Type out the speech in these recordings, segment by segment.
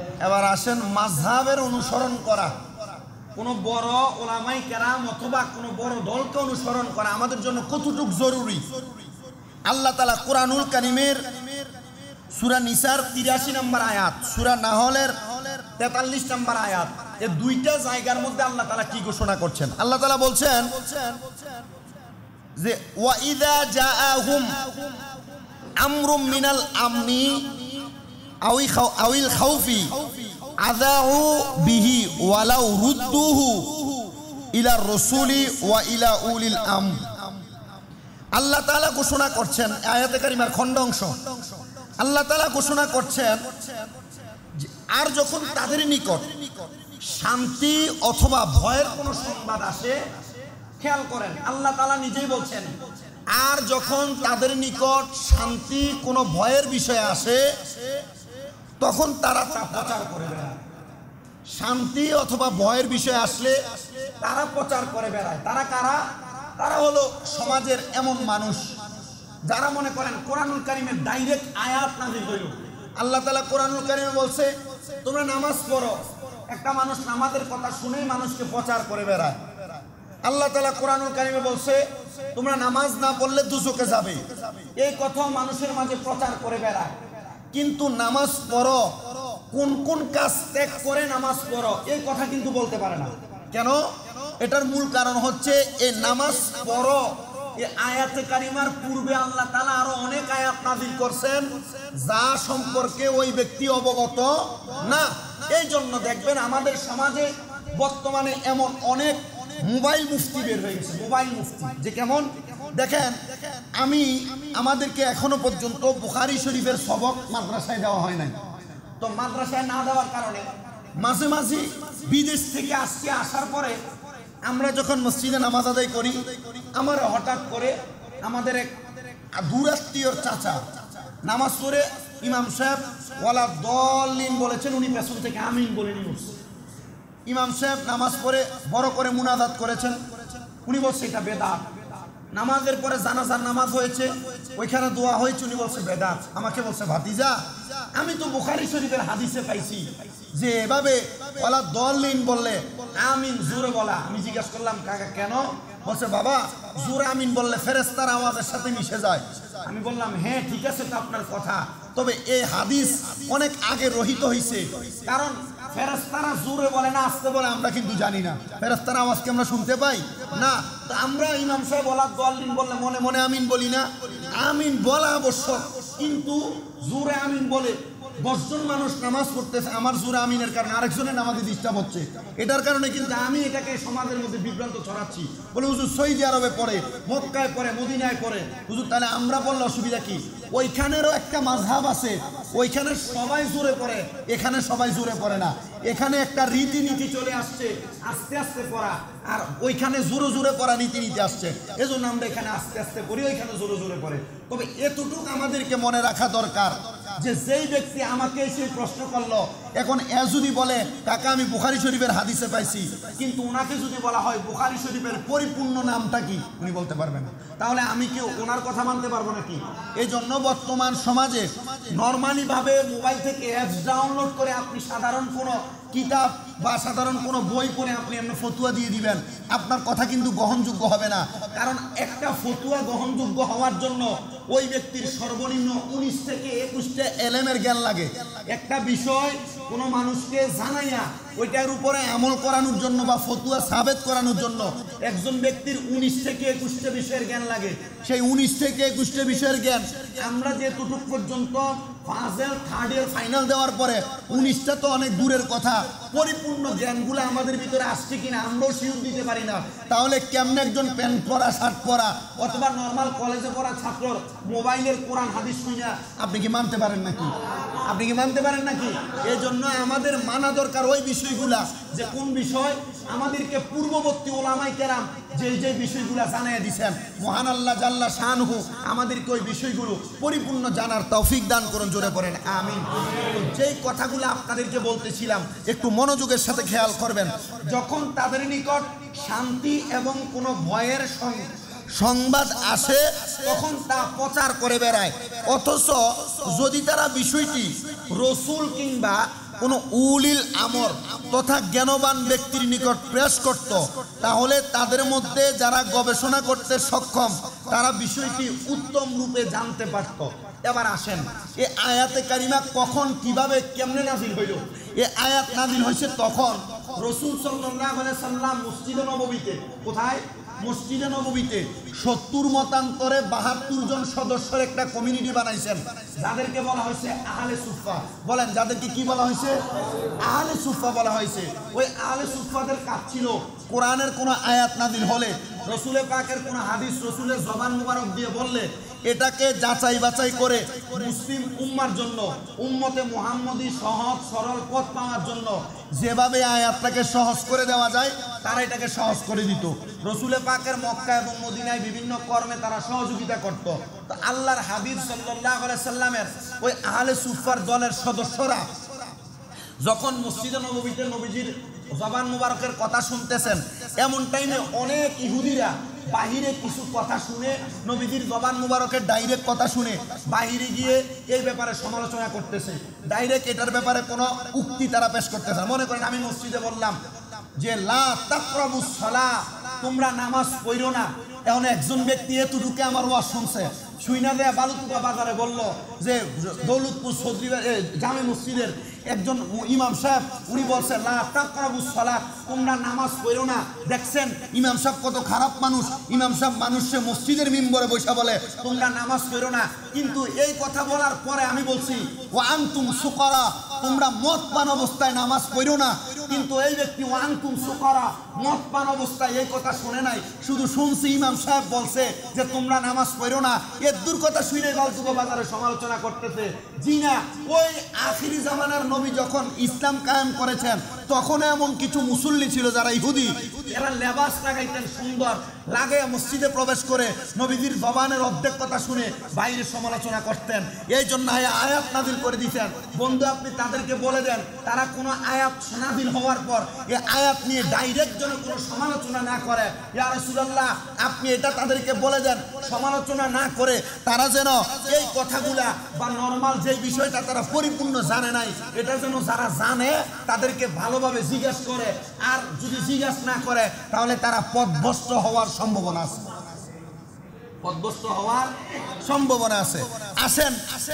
এবার আসেন মাযহাবের অনুসরণ করা, কোনো বড় ওলামায়ে কেরাম অথবা কোনো বড় দলকে অনুসরণ করা আমাদের জন্য কতটুকু জরুরি। আল্লাহ তাআলা কোরআনুল কারীমের সূরা নিসার ৮৩ নম্বর আয়াত, সূরা নাহলের ৪৩ নম্বর আয়াত, এই দুইটা জায়গার মধ্যে আল্লাহ তাআলা কি ঘোষণা করছেন? আল্লাহ তাআলা বলছেন যে ওয়া ইযা জাআহুম আমরুম মিনাল আমনি আউল খাউফি আযাউ বিহি ওয়ালাউ রুদ্দুহু ইলা রাসূলি ওয়া ইলা উলিল আমর। আল্লাহ তাআলা ঘোষণা করছেন, আয়াতে কারিমার খণ্ড অংশ, আল্লাহ তাআলা ঘোষণা করছেন আর যখন তাদের নিকট শান্তি অথবা ভয়ের কোনো সংবাদ আসে, খেয়াল করেন আল্লাহ তাআলা নিজেই বলছেন, আর যখন তাদের নিকট শান্তি কোনো ভয়ের বিষয়ে আসে তখন তারা তা প্রচার করে বেড়ায়। শান্তি অথবা ভয়ের বিষয় আসলে তারা প্রচার করে বেড়ায়। তারা কারা? তারা হলো সমাজের এমন মানুষ যারা মনে করেন কোরআনুল কারীমের ডাইরেক্ট আয়াত নাযিল হইল, আল্লাহ তাআলা কোরআনুল কারীমে বলছে তোমরা নামাজ পড়ো, একটা মানুষ নামাজের কথা শুনেই মানুষকে প্রচার করে বেড়ায়। আল্লাহ তাআলা কোরআনুল কারীমে বলছে তোমরা নামাজ না পড়লে দুজকে যাবে, এই কথাও মানুষের মাঝে প্রচার করে বেড়ায়। কিন্তু নামাজ পড়ো, কোন কোন কাজ ত্যাগ করে নামাজ পড়ো, এই কথা কিন্তু বলতে পারে না। কেন? এটার মূল কারণ হচ্ছে এই নামাজ পড়ো এই আয়াতে কারিমার পূর্বে আল্লাহ তাআলা আরো অনেক আয়াত নাযিল করছেন যা সম্পর্কে ওই ব্যক্তি অবগত না। এই জন্য দেখবেন আমাদের সমাজে বর্তমানে এমন অনেক মোবাইল মুফতি বের হয়ে গেছে। মোবাইল মুফতি যে কেমন দেখেন, আমাদেরকে এখনো পর্যন্ত বুখারী শরীফের সবক মাদ্রাসায় দেওয়া হয় নাই। তো মাদ্রাসায় না দেওয়ার কারণে মাঝে মাঝে বিদেশ থেকে আসার পরে আমরা যখন মসজিদে নামাজ আদায় করি, আমার হঠাৎ করে আমাদের এক দূরাত্মীয়র চাচা নামাজ পড়ে ইমাম সাহেব ওয়ালা দলিন বলেছেন, উনি পেছন থেকে আমিন বলে নিয়ে উঠছে। ইমাম সাহেব নামাজ পড়ে বড় করে মুনাজাত করেছেন, উনি বলছে এটা বেদাত। নামাজের পরে জানাজার নামাজ হয়েছে, ওইখানে দোয়া হয়েছে, উনি বলছে বেদাত। আমাকে বলছে ভাতিজা, আমি তো বুখারী শরীফের হাদিসে পাইছি যে এভাবে ওয়ালা দলিন বললে আমিন জোরে বলা। আমি জিজ্ঞাসা করলাম কাকা কেন? বলছে বাবা জোরে আমিন বললে ফেরেশতার আওয়াজের সাথে মিশে যায়। আমি বললাম হ্যাঁ ঠিক আছে তো আপনার কথা, তবে এই হাদিস অনেক আগে রহিত হয়েছে, কারণ ফেরেশতারা জোরে বলে না আস্তে বলে আমরা কিন্তু জানি না। ফেরেশতার আওয়াজকে আমরা শুনতে পাই না, তো আমরা ইমাম সাহেব ওয়ালা দলিন বললে মনে মনে আমিন বলি না। আমিন বলা আবশ্যক, কিন্তু জোরে আমিন বলে 10 জন মানুষ নামাজ পড়তেছে, আমার জোরে আমিনের কারণে আরেকজনের নামাজে ডিস্টার্ব হচ্ছে, এটার কারণে কিন্তু আমি এটাকে সমাজের মধ্যে বিভ্রান্ত ছড়াচ্ছি। বলে হুজুর সৌদি আরবে পড়ে, মক্কায় পড়ে, মদিনায় পড়ে, হুজুর তাহলে আমরা পড়লে অসুবিধা কি? ওইখানেরও একটা মাযহাব আছে, ওইখানে সবাই জোরে পড়ে, এখানে সবাই জোরে পড়ে না। এখানে একটা রীতিনীতি চলে আসছে আস্তে আস্তে পড়া, আর ওইখানে জোরে জোরে পড়া রীতিনীতি আসছে, এজন্য আমরা এখানে আস্তে আস্তে পড়ি, ওইখানে জোরে জোরে পড়ে। তবে এতটুকু আমাদেরকে মনে রাখা দরকার যে যেই ব্যক্তি আমাকে এসে প্রশ্ন করলো, এখন এ যদি বলে কাকা আমি বুখারী শরীফের হাদিসে পাইছি, কিন্তু ওনাকে যদি বলা হয় বুখারী শরীফের পরিপূর্ণ নামটা কি, উনি বলতে পারবেন না, তাহলে আমি কি ওনার কথা মানতে পারবো নাকি? এই জন্য বর্তমান সমাজে নর্মালি ভাবে মোবাইল থেকে অ্যাপস ডাউনলোড করে আপনি সাধারণ কোনো কিতাব বা সাধারণ কোনো বই পড়ে আপনি এমনি ফতুয়া দিয়ে দিবেন, আপনার কথা কিন্তু গ্রহণযোগ্য হবে না। কারণ একটা ফতুয়া গ্রহণযোগ্য হওয়ার জন্য ওই ব্যক্তির সর্বনিম্ন 19 থেকে 21টা এলেমের জ্ঞান লাগে। একটা বিষয় কোনো মানুষকে জানাইয়া ওইটার উপরে আমল করানোর জন্য বা ফতুয়া সাবেত করানোর জন্য একজন ব্যক্তির 19 থেকে 21টা বিষয়ের জ্ঞান লাগে। সেই 19 থেকে 21টা বিষয়ের জ্ঞান আমরা যেটুকু পর্যন্ত ফাজেল থার্ড ইয়ার ফাইনাল দেওয়ার পরে 19টা তো অনেক দূরের কথা, পরিপূর্ণ জ্ঞানগুলো আমাদের ভিতরে আসছে কিনা আমরাও শিওর দিতে পারি না। তাহলে কেমনে একজন প্যান্ট পরা শার্ট পরা অথবা নর্মাল কলেজে পড়া ছাত্র মোবাইলের কোরআন হাদিস শুনে আপনি কি মানতে পারেন নাকি? আপনি কি মানতে পারেন নাকি? এই জন্য আমাদের মানা দরকার ওই বিষয়গুলা, যে কোন বিষয় আমাদেরকে পূর্ববর্তী ওলামায়ে কেরাম যে বিষয়গুলো জানাইয়া দিয়েছেন, মহান আল্লাহ জাল্লা শানহু আমাদেরকে ওই বিষয়গুলো পরিপূর্ণ জানার তৌফিক দান করুন, জোরে পড়েন আমিন। যেই কথাগুলো আপনাদেরকে বলতেছিলাম একটু মনোযোগের সাথে খেয়াল করবেন। যখন তাদের নিকট শান্তি এবং কোনো ভয়ের সংবাদ আসে তখন তা প্রচার করে বেড়ায়, অথচ যদি তারা বিষয়টি রসুল কিংবা কোনো উলিল আমর তথা জ্ঞানবান ব্যক্তির নিকট পেশ করত, তাহলে তাদের মধ্যে যারা গবেষণা করতে সক্ষম তারা বিষয়টি উত্তম রূপে জানতে পারত। এবার আসেন, এই আয়াতে কারিমা কখন, কিভাবে, কেমনে নাজিল হইল? এই আয়াত নাজিল হয়েছে তখন রাসূল সাল্লাল্লাহু আলাইহি সাল্লাম মসজিদে নববীতে, কোথায়? মসজিদে নববীতে 70 মতান্তরে 72 জন সদস্যের একটা কমিউনিটি বানাইছেন, যাদেরকে বলা হয়েছে আহলে সুফফা। বলেন, যাদেরকে কি বলা হয়েছে? আহলে সুফফা বলা হয়েছে। ওই আহলে সুফফাদের কাজ ছিল কোরআনের কোনো আয়াত নাজিল হলে, রসুলে পাকের কোনো হাদিস রসুলের জবান মুবারক দিয়ে বললে এটাকে যাচাই বাছাই করে মুসলিম উম্মার জন্য, উম্মতে মুহাম্মদী সহজ সরল পথ পাওয়ার জন্য যেভাবে আয়াতটাকে সহজ করে দেওয়া যায় তারা এটাকে সহজ করে দিত। রসুলে পাকের মক্কা এবং মদিনায় বিভিন্ন কর্মে তারা সহযোগিতা করত। তো আল্লাহর হাবিব সাল্লাল্লাহু আলাইহি সাল্লামের ওই আহলে সুফফার দলের সদস্যরা যখন মসজিদে নববীতে নবীজির জবান মুবারকের কথা শুনতেছেন, এমন টাইমে অনেক ইহুদিরা বাহিরে কিছু কথা শুনে, নবীজির জবান মুবারকের ডাইরেক্ট কথা শুনে বাহিরে গিয়ে এই ব্যাপারে সমালোচনা করতেছে, ডাইরেক্ট এটার ব্যাপারে কোনো উক্তি তারা পেশ করতেছে। মনে করেন আমি মসজিদে বললাম যে লা তাকরাবুস সালাহ, তোমরা নামাজ পড়ো না। এখন একজন ব্যক্তি এতটুকু আমার ওয়াজ শুনছে, শুইনা দেয়া বালুতুকা বাজারে বলল যে দৌলতপুর সদরি জামে মসজিদের একজন ইমাম সাহেব, উনি বলছেন লা তাকরাবুস সালাত, তোমরা নামাজ পড়ো না। দেখছেন ইমাম সাহেব কত খারাপ মানুষ, ইমাম সাহেব মানুষে মসজিদের মিম্বরে বসে বলে তোমরা নামাজ পড়ো না। কিন্তু এই কথা বলার পরে আমি বলছি ওয়া আনতুম সুকারা, তোমরা মদ পান অবস্থায় নামাজ পড়ো না। কিন্তু এই ব্যক্তি ওয়া আনতুম সুকারা, মদ পান অবস্থায় এই কথা শুনে নাই, শুধু শুনছি ইমাম সাহেব বলছে যে তোমরা নামাজ পড়ো না। এর দূর কথা শুনে বালতুকা বাজারে সমালোচনা করতেছে। জি না, ওই আখিরি জামানার নবী যখন ইসলাম কায়েম করেছেন তখন এমন কিছু মুসল্লি ছিল যারা ইহুদি, এরা লেবাস লাগাইতেন সুন্দর, লাগে মসজিদে প্রবেশ করে নবীজির জবানের অর্ধেক কথা শুনে বাইরে সমালোচনা করতেন। এই জন্য আয়াত নাজিল করে দিতেন। বন্ধু, আপনি তাদেরকে বলে দেন তারা কোনো আয়াত নাজিল হওয়ার পর এই আয়াত নিয়ে ডাইরেক্ট যেন কোনো সমালোচনা না করে। ইয়া রাসূলুল্লাহ, আপনি এটা তাদেরকে বলে দেন সমালোচনা না করে তারা যেন এই কথাগুলা বা নর্মাল যে বিষয়টা তারা পরিপূর্ণ জানে নাই, এটা যেন যারা জানে তাদেরকে ভালোভাবে জিজ্ঞাসা করে। আর যদি জিজ্ঞাসা না করে তাহলে তারা পথভ্রষ্ট হওয়ার সম্ভাবনা আছে, পথভ্রষ্ট হওয়ার সম্ভাবনা আছে। আসেন,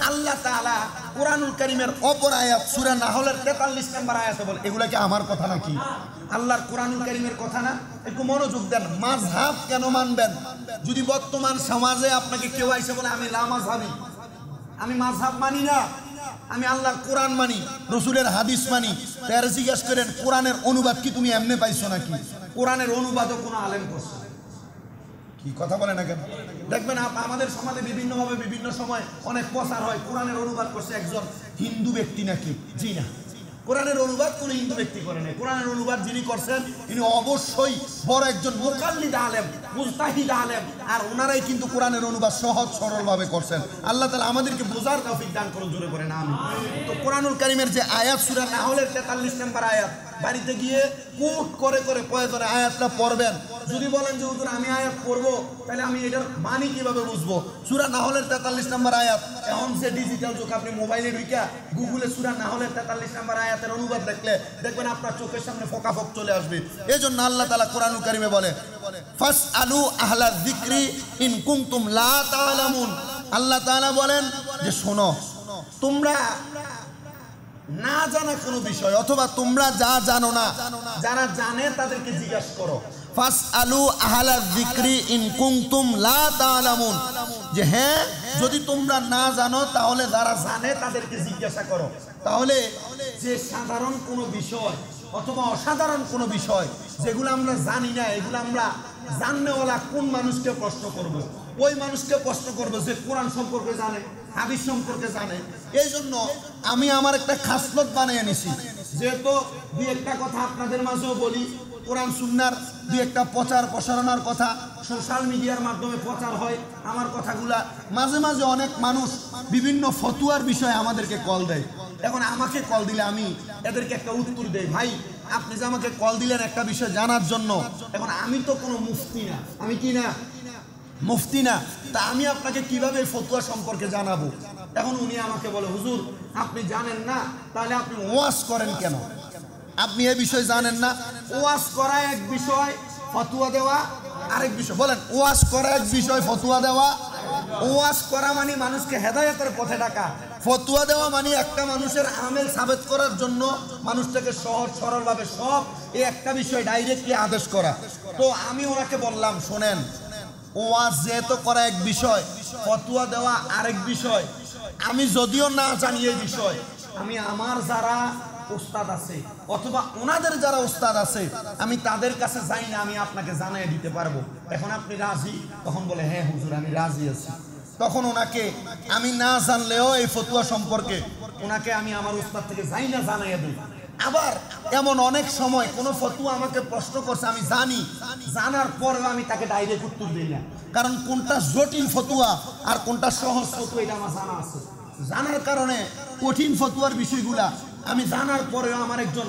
আল্লাহ তাআলা কুরআনুল কারীমের অপর আয়াত সূরা নাহলের 43 নম্বর আয়াতে বলে, এগুলা কি আমার কথা নাকি? আল্লাহর কুরআনুল কারীমের কথা না? একটু মনোযোগ দেন। মাযহাব কেন মানবেন? যদি বর্তমান সমাজে আপনাকে কেউ আইসে বলে আমি লা মাযহাবি, আমি মাযহাব মানি না, আমি আল্লাহর কোরআন মানি, রসুলের হাদিস মানি, তার জিজ্ঞাসা করেন কোরআনের অনুবাদ কি তুমি এমনি পাইছো নাকি? কোরআনের অনুবাদও কোনো আলেম করছে? কি কথা বলে না কেন? দেখবেন আমাদের সমাজে বিভিন্নভাবে বিভিন্ন সময় অনেক প্রচার হয় কোরআনের অনুবাদ করছে একজন হিন্দু ব্যক্তি নাকি। জি না, কোরআনের অনুবাদ কোনো হিন্দু ব্যক্তি করে নাই। কোরআনের অনুবাদ যিনি করছেন তিনি অবশ্যই বড় একজন মুকাল্লিদ আলেম, মুজতাহিদ আলেম, আর ওনারাই কিন্তু কোরআনের অনুবাদ সহজ সরলভাবে করছেন। আল্লাহ তাআলা আমাদেরকে বোঝার তৌফিক দান করুন, জোরে করে না আমিন। তো কোরআনুল কারীমের যে আয়াত সূরা নাহলের 43 নম্বর আয়াত, বাড়িতে গিয়ে কোট করে করে প্রয়োজনে আয়াতটা পড়বেন। যদি বলেন যে হুজুর আমি আয়াত পড়বো, তাহলে আমি এটার মানে কিভাবে বুঝবো? সূরা নাহলের 43 নম্বর আয়াত, এখন যে ডিজিটাল যুগ, আপনি মোবাইলে ঢুকে গুগলে সূরা নাহলের 43 নম্বর আয়াতের অনুবাদ দেখলে দেখবেন আপনার চোখের সামনে ফোকাফোক চলে আসবে। এই জন্য আল্লাহ তাআলা কোরআনুল কারীমে বলে ফাসআলু আহলা যিকরি ইন কুনতুম লা তা'লামুন। আল্লাহ তাআলা বলেন যে শোনো, তোমরা না জানা কোনো বিষয় অথবা তোমরা যা জানো না, যারা জানে তাদেরকে জিজ্ঞাসা করো। ফাসআলু আহলা যিকরি ইন কুনতুম লা তা'লামুন, যে হ্যাঁ যদি তোমরা না জানো তাহলে যারা জানে তাদেরকে জিজ্ঞাসা করো। তাহলে যে সাধারণ কোনো বিষয় অথবা অসাধারণ কোনো বিষয় যেগুলো আমরা জানি না, এগুলো আমরা জাননেওয়ালা কোন মানুষকে প্রশ্ন করব? ওই মানুষকে প্রশ্ন করব যে কোরআন সম্পর্কে জানে, হাদিস সম্পর্কে জানে। এই জন্য আমি আমার একটা খাসলত বানিয়ে নিছি, যেহেতু দুই একটা কথা আপনাদের মাঝেও বলি, কোরআন সুন্নাহর দুই একটা প্রচার প্রসারণার কথা সোশ্যাল মিডিয়ার মাধ্যমে প্রচার হয়। আমার কথাগুলা মাঝে মাঝে অনেক মানুষ বিভিন্ন ফতুয়ার বিষয়ে আমাদেরকে কল দেয়। এখন আমাকে কল দিলে আমি এদেরকে একটা উত্তর দেই, ভাই আপনি যে আমাকে কল দিলেন একটা বিষয় জানার জন্য, এখন আমি তো কোনো মুফতি না, আমি কি না মুফতি না, তা আমি আপনাকে কিভাবে ফতুয়া সম্পর্কে জানাবো? এখন উনি আমাকে বলে, হুজুর আপনি জানেন না, তাহলে আপনি ওয়াজ করেন কেন? আপনি এই বিষয় জানেন না? ওয়াজ করা এক বিষয়, ফতোয়া দেওয়া আরেক বিষয়। বলেন, ওয়াজ করা এক বিষয়, ফতোয়া দেওয়া। ওয়াজ করা মানে মানুষকে হেদায়েতের পথে ডাকা, ফতোয়া দেওয়া মানে একটা মানুষের আমেল সাবেত করার জন্য মানুষটাকে সহজ সরলভাবে সব এই একটা বিষয় ডাইরেক্টলি আদেশ করা। তো আমি ওনাকে বললাম, শোনেন, ওয়াজ যেহেতু করা এক বিষয়, ফতোয়া দেওয়া আরেক বিষয়। আমি যদিও না জানি এই বিষয়, আমি আমার যারা উস্তাদ আছে অথবা ওনাদের যারা উস্তাদ আছে আমি তাদের কাছে যাই না, আমি আপনাকে জানাই দিতে পারবো। এখন আপনি রাজি? তখন বলে, হ্যাঁ হুজুর আমি রাজি আছি। তখন ওনাকে আমি না জানলেও এই ফতোয়া সম্পর্কে ওনাকে আমি আমার উস্তাদ থেকে যাই না জানাইয়া দিই। আবার এমন অনেক সময় কোনো ফতোয়া আমাকে প্রশ্ন করছে, আমি জানি, জানার পরেও আমি তাকে ডাইরেক্ট উত্তর দিই না, কারণ কোনটা জটিল ফতোয়া আর কোনটা সহজ ফতোয়া এটা আমার জানা আছে। জানার কারণে কঠিন ফতোয়ার বিষয়গুলা আমি জানার পরেও আমার একজন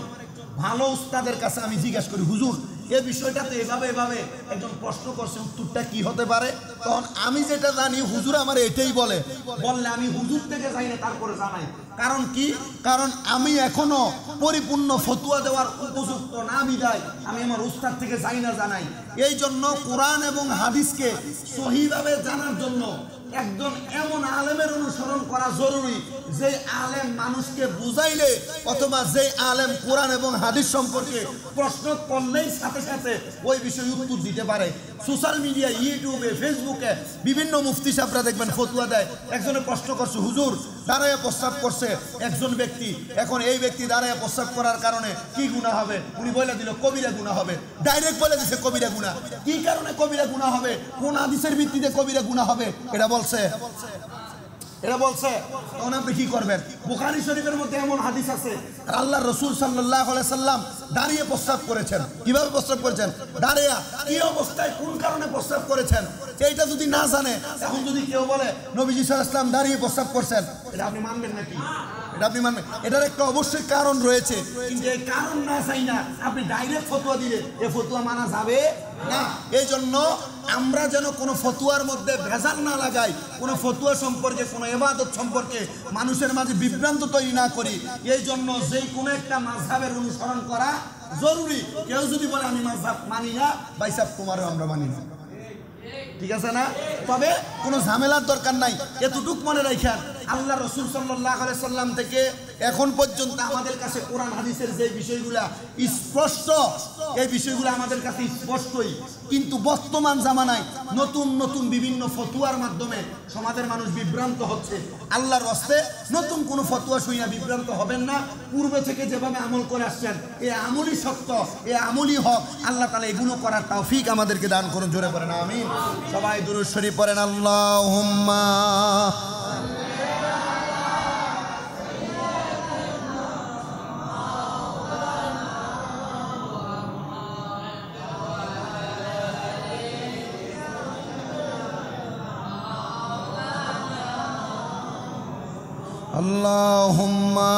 ভালো উস্তাদের কাছে আমি জিজ্ঞাসা করি, হুজুর এই বিষয়টাতে এভাবে এভাবে একজন প্রশ্ন করছে, উত্তরটা কি হতে পারে? তখন আমি যেটা জানি হুজুর আমার এটাই বলে, বললে আমি হুজুর থেকে যাই না, তারপরে জানাই। কারণ কি? কারণ আমি এখনো পরিপূর্ণ ফতোয়া দেওয়ার উপযুক্ত না বিধায় আমি আমার উস্তাদ থেকে যাই না জানাই। এই জন্য কোরআন এবং হাদিসকে সহিভাবে জানার জন্য একজন এমন আলেমের অনুসরণ করা জরুরি, যে আলেম মানুষকে বুঝাইলে অথবা যে আলেম কোরআন এবং হাদিস সম্পর্কে প্রশ্ন করলেই সাথে সাথে ওই বিষয়ে উত্তর দিতে পারে। সোশ্যাল মিডিয়া, ইউটিউবে, ফেসবুকে বিভিন্ন মুফতি সাহেবরা দেখবেন ফতোয়া দেয়। একজনে প্রশ্ন করছে, হুজুর দাঁড়ায় প্রস্রাব করছে একজন ব্যক্তি, এখন এই ব্যক্তি দাঁড়ায় প্রস্রাব করার কারণে কি গুনাহ হবে? উনি বলে দিল কবিরা গুনাহ হবে, ডাইরেক্ট বলে দিছে কবিরা গুনাহ। কি কারণে কবিরা গুনাহ হবে? কোন হাদিসের ভিত্তিতে কবিরা গুনাহ হবে এটা বলছে। তখন আপনি কি করবেন? বুখারী শরীফের মধ্যে এমন হাদিস আছে, আল্লাহ রাসূল সাল্লাল্লাহু আলাইহি সাল্লাম দাঁড়িয়ে প্রস্রাব করেছেন। কিভাবে প্রস্রাব করেছেন? দাঁড়িয়ে। কি অবস্থায়, কোন কারণে প্রস্রাব করেছেন এইটা যদি না জানে, এখন যদি কেউ বলে নবীজি সাল্লাল্লাহু আলাইহি সাল্লাম দাঁড়িয়ে প্রস্রাব করছেন, এটা আপনি মানবেন নাকি? এটা আপনি মানবেন? এটার একটা অবশ্যই কারণ রয়েছে, কিন্তু এই কারণ না চাই না আপনি ডাইরেক্ট ফতোয়া দিলে এই ফতোয়া মানা যাবে না। এই জন্য আমরা যেন কোনো ফতোয়ার মধ্যে ভেজাল না লাগাই, কোনো ফতোয়া সম্পর্কে, কোনো ইবাদত সম্পর্কে মানুষের মাঝে বিভ্রান্ত তৈরি না করি। এই জন্য যেই কোনো একটা মাযহাবের অনুসরণ করা জরুরি। কেউ যদি বলে আমি মাযহাব মানি না, ভাই সাহেব তোমারও আমরা মানি না, ঠিক আছে না? তবে কোনো ঝামেলার দরকার নাই। এতটুক মনে রাখেন, আল্লাহ রাসূল সাল্লাল্লাহু আলাইহি সাল্লাম থেকে এখন পর্যন্ত আমাদের কাছে কোরআন হাদিসের যে বিষয়গুলা স্পষ্ট, এই বিষয়গুলো আমাদের কাছে স্পষ্টই। কিন্তু বর্তমান জামানায় নতুন নতুন বিভিন্ন ফতোয়ার মাধ্যমে সমাজের মানুষ বিভ্রান্ত হচ্ছে। আল্লাহর ওয়াস্তে নতুন কোনো ফতোয়া শুনিয়া বিভ্রান্ত হবেন না। পূর্বে থেকে যেভাবে আমল করে আসছেন, এই আমলই সত্য, এই আমলই হক। আল্লাহ তাআলা এগুলো করার তৌফিক আমাদেরকে দান করুন। জোরে পড়েন আমিন। সবাই দুরূদ শরীফ পড়েন, আল্লাহুম্মা আল্লাহুম্মা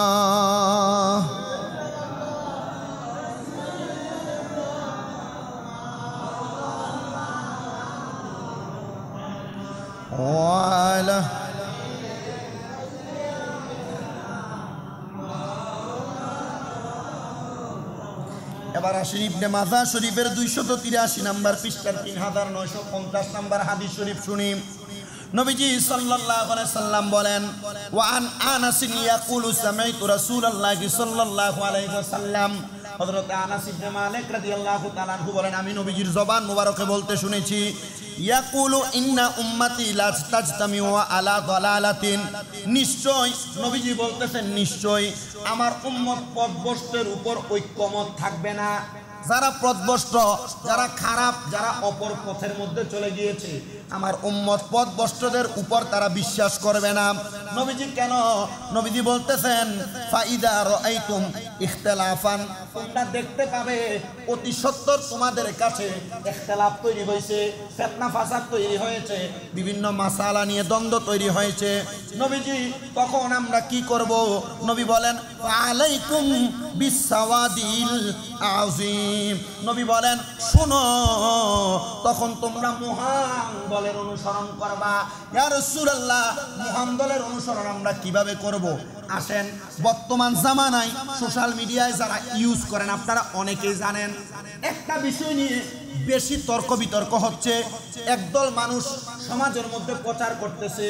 ওয়ালা এবার আসেন ইবনে মাজাহ শরীফের 283 নম্বর পৃষ্ঠার 3950 নম্বর হাদিস শরীফ শুনি। নবীজি সাল্লাল্লাহু আলাইহি সাল্লাম বলেন, ওয়া আন আনাস ইয়াকুলু সামাইতু রাসূলুল্লাহি সাল্লাল্লাহু আলাইহি ওয়াসাল্লাম, হযরত আনাস ইবনে মালিক রাদিয়াল্লাহু তাআলা আনহু বলেন, আমি নবীজির জবান মুবারকে বলতে শুনেছি, ইয়াকুলু ইন্না উম্মতি লা তাজতামিউ আলা দালালাতিন, নিশ্চয় নবীজি বলতেছেন নিশ্চয় আমার উম্মত পথভ্রষ্টের উপর ঐক্যমত থাকবে না। যারা পথভ্রষ্ট, যারা খারাপ, যারা অপর পথের মধ্যে চলে গিয়েছে, আমার উম্মত পথভ্রষ্টদের উপর তারা বিশ্বাস করবে না। নবীজি কেন? নবীজি বলতেছেন, ফাইদা রাআইতুম ইখতিলাফান, তোমরা দেখতে পাবে অতি সত্বর তোমাদের কাছে ইখতিলাফ তৈরি হয়েছে, ফিতনা ফাসাদ তৈরি হয়েছে, বিভিন্ন মাসালা নিয়ে দ্বন্দ্ব তৈরি হয়েছে। নবীজি তখন আমরা কি করব? নবী বলেন, আলাইকুম বিসাওয়াদিল আযীম, নবী বলেন শোনো, তখন তোমরা মহান দলের অনুসরণ করবা। ইয়া রাসূলুল্লাহ, মহান দলের অনুসরণ অনুসরণ আমরা কিভাবে করব? আসেন, বর্তমান জামানায় সোশ্যাল মিডিয়ায় যারা ইউজ করেন আপনারা অনেকেই জানেন, একটা বিষয় নিয়ে বেশি তর্ক বিতর্ক হচ্ছে। একদল মানুষ সমাজের মধ্যে প্রচার করতেছে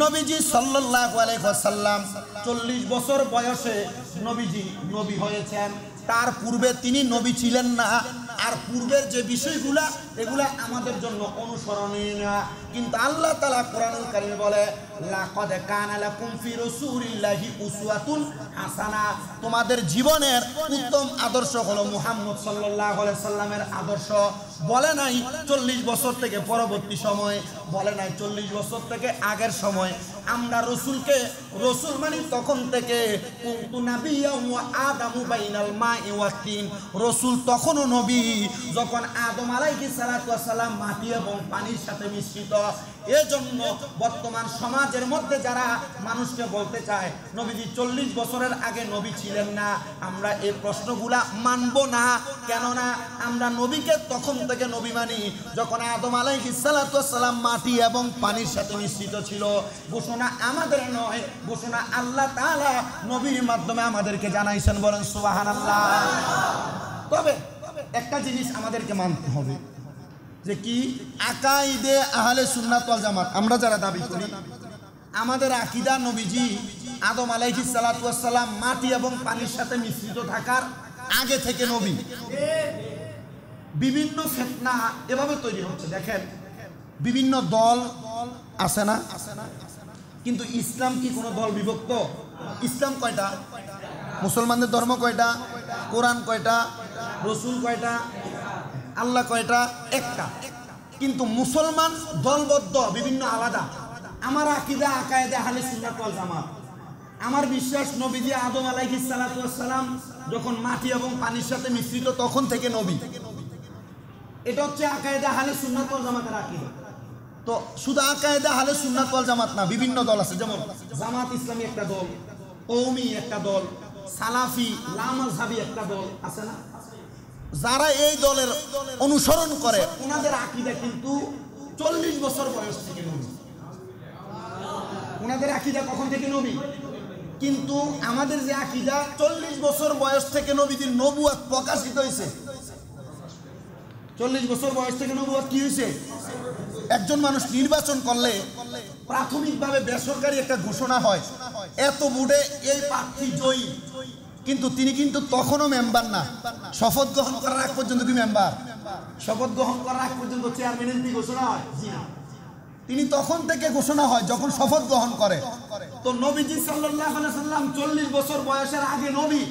নবীজি সাল্লাল্লাহু আলাইহি ওয়াসাল্লাম 40 বছর বয়সে নবীজি নবী হয়েছেন, তার পূর্বে তিনি নবী ছিলেন না, আর পূর্বের যে বিষয়গুলা এগুলা আমাদের জন্য অনুসরণীয় না। কিন্তু আল্লাহ তাআলা কোরআনুল কারীমে বলে লাকাদ কানা লাকুম ফি রাসূলিল্লাহি উসওয়াতুন হাসানা, তোমাদের জীবনের উত্তম আদর্শ হলো মুহাম্মদ সাল্লাল্লাহু আলাইহি সাল্লামের আদর্শ। বলে নাই 40 বছর থেকে পরবর্তী সময়, বলে নাই 40 বছর থেকে আগের সময়। আমরা রসুলকে রসুল মানি তখন থেকে কুনতু নাবিয়্যান ওয়া আদামু বাইনাল মাই ওয়াত তিন, রসুল তখনও নবী যখন আদম আলাইহিস সালাতু ওয়াস সালাম মাটি এবং পানির সাথে মিশ্রিত। এজন্য বর্তমান সমাজের মধ্যে যারা মানুষকে বলতে চায় নবীজি 40 বছরের আগে নবী ছিলেন না, আমরা এই প্রশ্নগুলা মানব না। কেননা আমরা নবীকে তখন থেকে নবী মানি যখন আদম আলাইহিস সালাতু ওয়াস সালাম মাটি এবং পানির সাথে মিশ্রিত ছিল। ঘোষণা আমাদের নয়, ঘোষণা আল্লাহ তাআলা নবীর মাধ্যমে আমাদেরকে জানাইছেন, বলেন সুবহানাল্লাহ। তবে একটা জিনিস আমাদেরকে মানতে হবে, যে কি আকাইদে আহলে সুন্নাত ওয়াল জামাত আমরা যারা দাবি করি, আমাদের আকীদা নবীজি আদম আলাইহিস সালাতু ওয়াস সালাম মাটি এবং পানির সাথে মিশ্রিত থাকার আগে থেকে নবী। বিভিন্ন ফিতনা এভাবে তৈরি হচ্ছে, দেখেন বিভিন্ন দল আছে না, কিন্তু ইসলাম কি কোনো দল বিভক্ত? ইসলাম কয়টা? মুসলমানদের ধর্ম কয়টা? কোরআন কয়টা? রসুল কয়টা? আল্লাহ কয়টা? একটা। কিন্তু মুসলমান দলবদ্ধ বিভিন্ন আলাদা। আমার আকীদা আকায়েদে আহলে সুন্নাত ওয়াল জামাত, আমার বিশ্বাস নবীজি আদম আলাইহিস সালাতু ওয়াস সালাম যখন মাটি এবং পানির সাথে মিশ্রিত তখন থেকে নবী। এটা হচ্ছে আকায়েদে আহলে সুন্নাত ওয়াল জামাতের আকীদা। তো শুধু আকায়েদে আহলে সুন্নাত ওয়াল জামাত না, বিভিন্ন দল আছে, যেমন জামাত ইসলামী একটা দল, কওমি একটা দল, সালাফি লামাযহাবি একটা দল আছে না। যারা এই দলের অনুসরণ করে ওনাদের আকীদা কিন্তু 40 বছর বয়স থেকে নবী। ওনাদের আকীদা কখন থেকে নবী? কিন্তু আমাদের যে আকীদা 40 বছর বয়স থেকে নবীজির নবুয়ত প্রকাশিত হয়েছে। 40 বছর বয়স থেকে নবুয়ত কি হয়েছে? একজন মানুষ নির্বাচন করলে প্রাথমিকভাবে বেসরকারি একটা ঘোষণা হয়, এত বুড়ে এই প্রার্থী জয়ী, কিন্তু তিনি কিন্তু তখনও মেম্বার না। শপথ গ্রহণ করার আগ পর্যন্ত কি মেম্বার? শপথ গ্রহণ করার আগ পর্যন্ত চেয়ারম্যানের কি ঘোষণা হয়? জি না, তিনি তখন থেকে ঘোষণা হয় যখন শপথ গ্রহণ করে। তো নবীজি সাল্লাল্লাহু আলাইহি সাল্লাম 40 বছর বয়সের আগে নবী,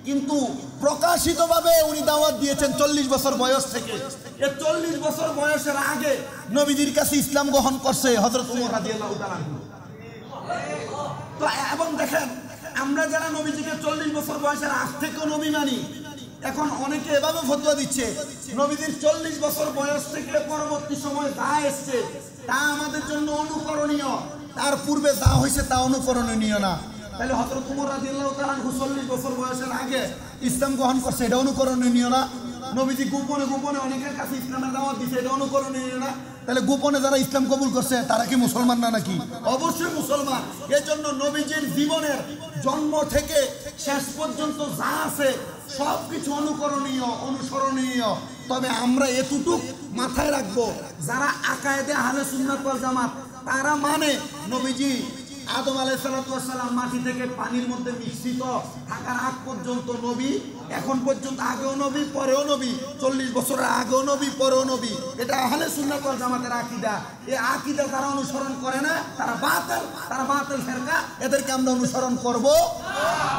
কিন্তু প্রকাশিতভাবে উনি দাওয়াত দিয়েছেন 40 বছর বয়স থেকে। এই 40 বছর বয়সের আগে নবীজির কাছে ইসলাম গ্রহণ করছে হযরত ওমর রাদিয়াল্লাহু তাআলা। তো এবং দেখেন আমরা যারা নবীজিকে 40 বছর বয়সের আগ থেকে নবী মানি, এখন অনেকে এভাবে ফতোয়া দিচ্ছে নবীজির 40 বছর বয়স থেকে পরবর্তী সময় যা এসছে তা আমাদের জন্য অনুকরণীয়, তার পূর্বে যা হয়েছে তা অনুকরণীয় না। তাহলে হযরত ওমর রাদিয়াল্লাহু তাআলা 40 বছর বয়সের আগে ইসলাম গ্রহণ করছে, এটা অনুকরণীয় না? নবীজি গোপনে গোপনে অনেকের কাছে ইসলামের দাওয়াত দিয়েছে, এটা অনুকরণীয় না? তাহলে গোপনে যারা ইসলাম কবুল করছে তারা কি মুসলমান না নাকি? অবশ্যই মুসলমান। এজন্য নবীজির জীবনের জন্ম থেকে শেষ পর্যন্ত যা আছে সবকিছু অনুকরণীয়, অনুসরণীয়। তবে আমরা এতটুক মাথায় রাখবো, যারা আকায়েদে আহলে সুন্নাত ওয়াল জামাত তারা মানে নবীজি আদম আলাইহিস সালাতু ওয়াস সালাম মাটি থেকে পানির মধ্যে মিশ্রিত থাকার আগ পর্যন্ত নবী, এখন পর্যন্ত আগেও নবী পরেও নবী, 40 বছরের আগেও নবী পরেও নবী। এটা আহলে সুন্নাত ওয়াল জামাতের আকীদা। এই আকীদা যারা অনুসরণ করে না তারা বাতিল ফেরকা, এদেরকে আমরা অনুসরণ করব।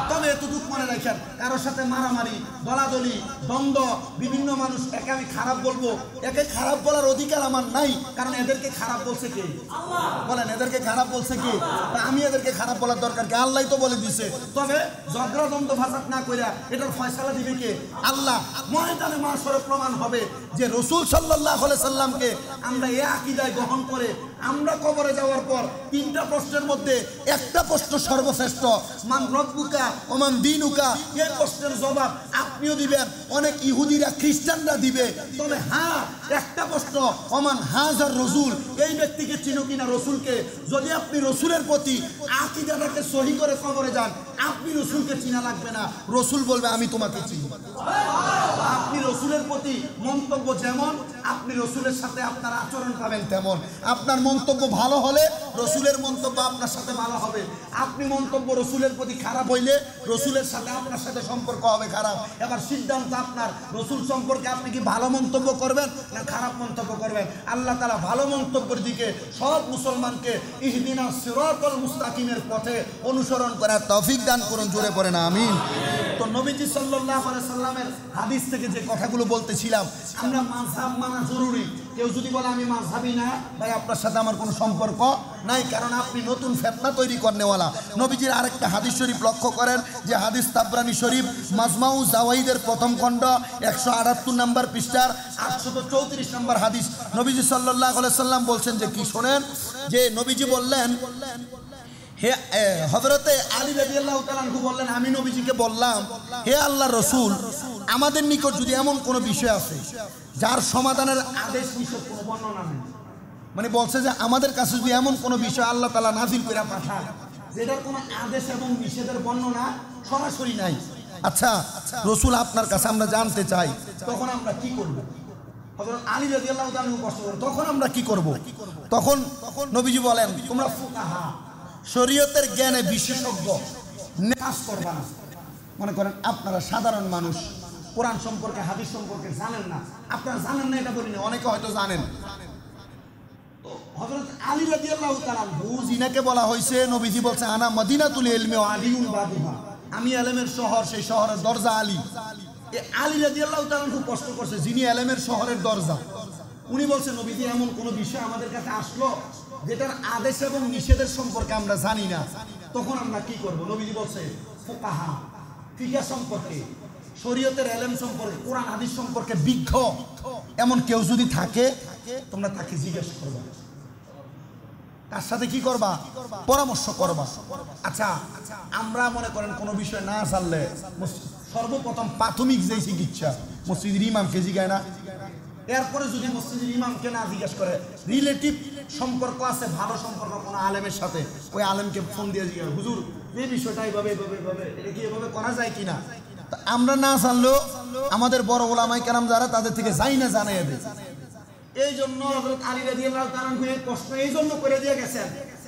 তবে এতটুক মনে রাখেন, কারোর সাথে মারামারি, দলাদলি, দ্বন্দ্ব, বিভিন্ন মানুষ একে আমি খারাপ বলবো, একে খারাপ বলার অধিকার আমার নাই, কারণ এদেরকে খারাপ বলছে কে? বলেন, এদেরকে খারাপ বলছে কে? আমি এদেরকে খারাপ বলার দরকার কি? আল্লাহই তো বলে দিছে। তবে ঝগড়া দ্বন্দ্ব ফাসাদ না কইরা এটার ফয়সালা দিবে কে? আল্লাহ। ময়দানে মাশরে প্রমাণ হবে যে রাসূল সাল্লাল্লাহু আলাইহি সাল্লামকে আমরা এই আকীদায় গ্রহণ করে আমরা কবরে যাওয়ার পর 3টা প্রশ্নের মধ্যে একটা প্রশ্ন সর্বশ্রেষ্ঠ, মান রব্বুকা ওয়া মান দীনুকা। এই প্রশ্নের জবাব আপনিও দিবেন, অনেক ইহুদিরা খ্রিস্টানরা দিবে। তবে হ্যাঁ, একটা প্রশ্ন, ওমান হাজার রসুল, এই ব্যক্তিকে চিনো কিনা রসুলকে? যদি আপনি রসুলের প্রতি আকীদাটাকে সহি করে কবরে যান, আপনি রসুলকে চিনা লাগবে না, রসুল বলবে আমি তোমাকে চিনি। আপনি রসুলের প্রতি মন্তব্য যেমন, আপনি রসুলের সাথে আপনার আচরণ পাবেন তেমন। আপনার মন্তব্য ভালো হলে রসুলের মন্তব্য আপনার সাথে ভালো হবে। আপনি মন্তব্য রসুলের প্রতি খারাপ হইলে রসুলের সাথে আপনার সাথে সম্পর্ক হবে খারাপ। এবার সিদ্ধান্ত আপনার, রসুল সম্পর্কে আপনি কি ভালো মন্তব্য করবেন না খারাপ মন্তব্য করবেন। আল্লাহ তাআলা ভালো মন্তব্যের দিকে সব মুসলমানকে ইহদিনাস সিরাতাল মুস্তাকিমের পথে অনুসরণ করার তৌফিক দান করুন। জোরে পড়েন আমিন। তো নবীজি সাল্লাল্লাহু আলাইহি সাল্লামের হাদিস থেকে যে কথাগুলো বলতেছিলাম, আমরা মাযহাব মানা জরুরি। কেউ যদি বলে আমি মাযহাবি না, ভাই আপনার সাথে আমার কোনো সম্পর্ক নাই, কারণ আপনি নতুন ফিতনা তৈরি করনেওয়ালা। নবীজির আরেকটা হাদিস শরীফ লক্ষ্য করেন, যে হাদিস তাবরানী শরীফ মাজমাউ জাওয়াইদের প্রথম খণ্ড 178 নম্বর পৃষ্ঠার 834 নম্বর হাদিস। নবীজি সাল্লাল্লাহু আলাইহি সাল্লাম বলছেন যে কি শোনেন, যে নবীজি বললেন, হে হযরতে আলী রাদিয়াল্লাহু তাআলা আনহু বললেন, আমি নবীজিকে বললাম, হে আল্লাহর রাসূল, আমাদের নিকট যদি এমন কোনো বিষয় আছে যার সমাধানের আদেশ নিষেধ কোনো বর্ণনা নেই, মানে বলছে যে আমাদের কাছে যদি এমন কোনো বিষয় আল্লাহ তাআলা নাযিল করে পাঠায় যেটার কোনো আদেশ এবং নিষেধের বর্ণনা সরাসরি নাই, আচ্ছা রাসূল আপনার কাছে আমরা জানতে চাই, তখন আমরা কি করব? হযরত আলী রাদিয়াল্লাহু তাআলা প্রশ্ন করেন, তখন আমরা কি করব? তখন নবীজি বলেন, তোমরা ফুকাহা, শরীয়তের জ্ঞানে বিশেষজ্ঞ, কাজ করবা না। মনে করেন আপনারা সাধারণ মানুষ, কোরআন সম্পর্কে হাদিস সম্পর্কে জানেন না, আপনারা জানেন না এটা বলি না, অনেকে হয়তো জানেন। তো হযরত আলী রাদিয়াল্লাহু তাআলা যিনাকে বলা হয়েছে, নবীজি বলছে আনা মদিনাতুল ইলমি ওয়া আলিউন বাবুহা, আমি ইলমের শহর, সেই শহরের দরজা আলী। এই আলী রাদিয়াল্লাহু তাআলা খুব কষ্ট করছে, যিনি ইলমের শহরের দরজা, উনি বলছেন নবীজি এমন কোন বিষয় আমাদের কাছে আসলো যেটার আদেশ এবং নিষেধের সম্পর্কে আমরা জানি না, তখন আমরা কি করব? নবীজি বলছে ফুকাহা, ফিকহ সম্পর্কে, শরীয়তের ইলম সম্পর্কে, কোরআন হাদিস সম্পর্কে বিজ্ঞ এমন কেউ যদি থাকে, তোমরা তাকে জিজ্ঞেস করবা, তার সাথে কি করবা? পরামর্শ করবা। আচ্ছা, আমরা মনে করেন কোনো বিষয় না জানলে সর্বপ্রথম প্রাথমিক যে চিকিৎসা মসজিদের ইমামকে জিজ্ঞায় না, এরপরে যদি মসজিদের ইমামকে না জিজ্ঞেস করে, রিলেটিভ সম্পর্ক আছে, ভালো সম্পর্ক কোনো আলেমের সাথে, ওই আলেমকে ফোন দিয়ে জিজ্ঞাসা, হুজুর এই বিষয়টা এইভাবে এটা কি এভাবে করা যায় কিনা? আমরা না জানলেও আমাদের বড় ওলামায়ে কেরাম যারা, তাদের থেকে যাই না জানাইয়া দেয়। এই জন্য হযরত আলী রাদিয়াল্লাহু তাআলা কষ্ট এই জন্য করে দিয়ে গেছেন,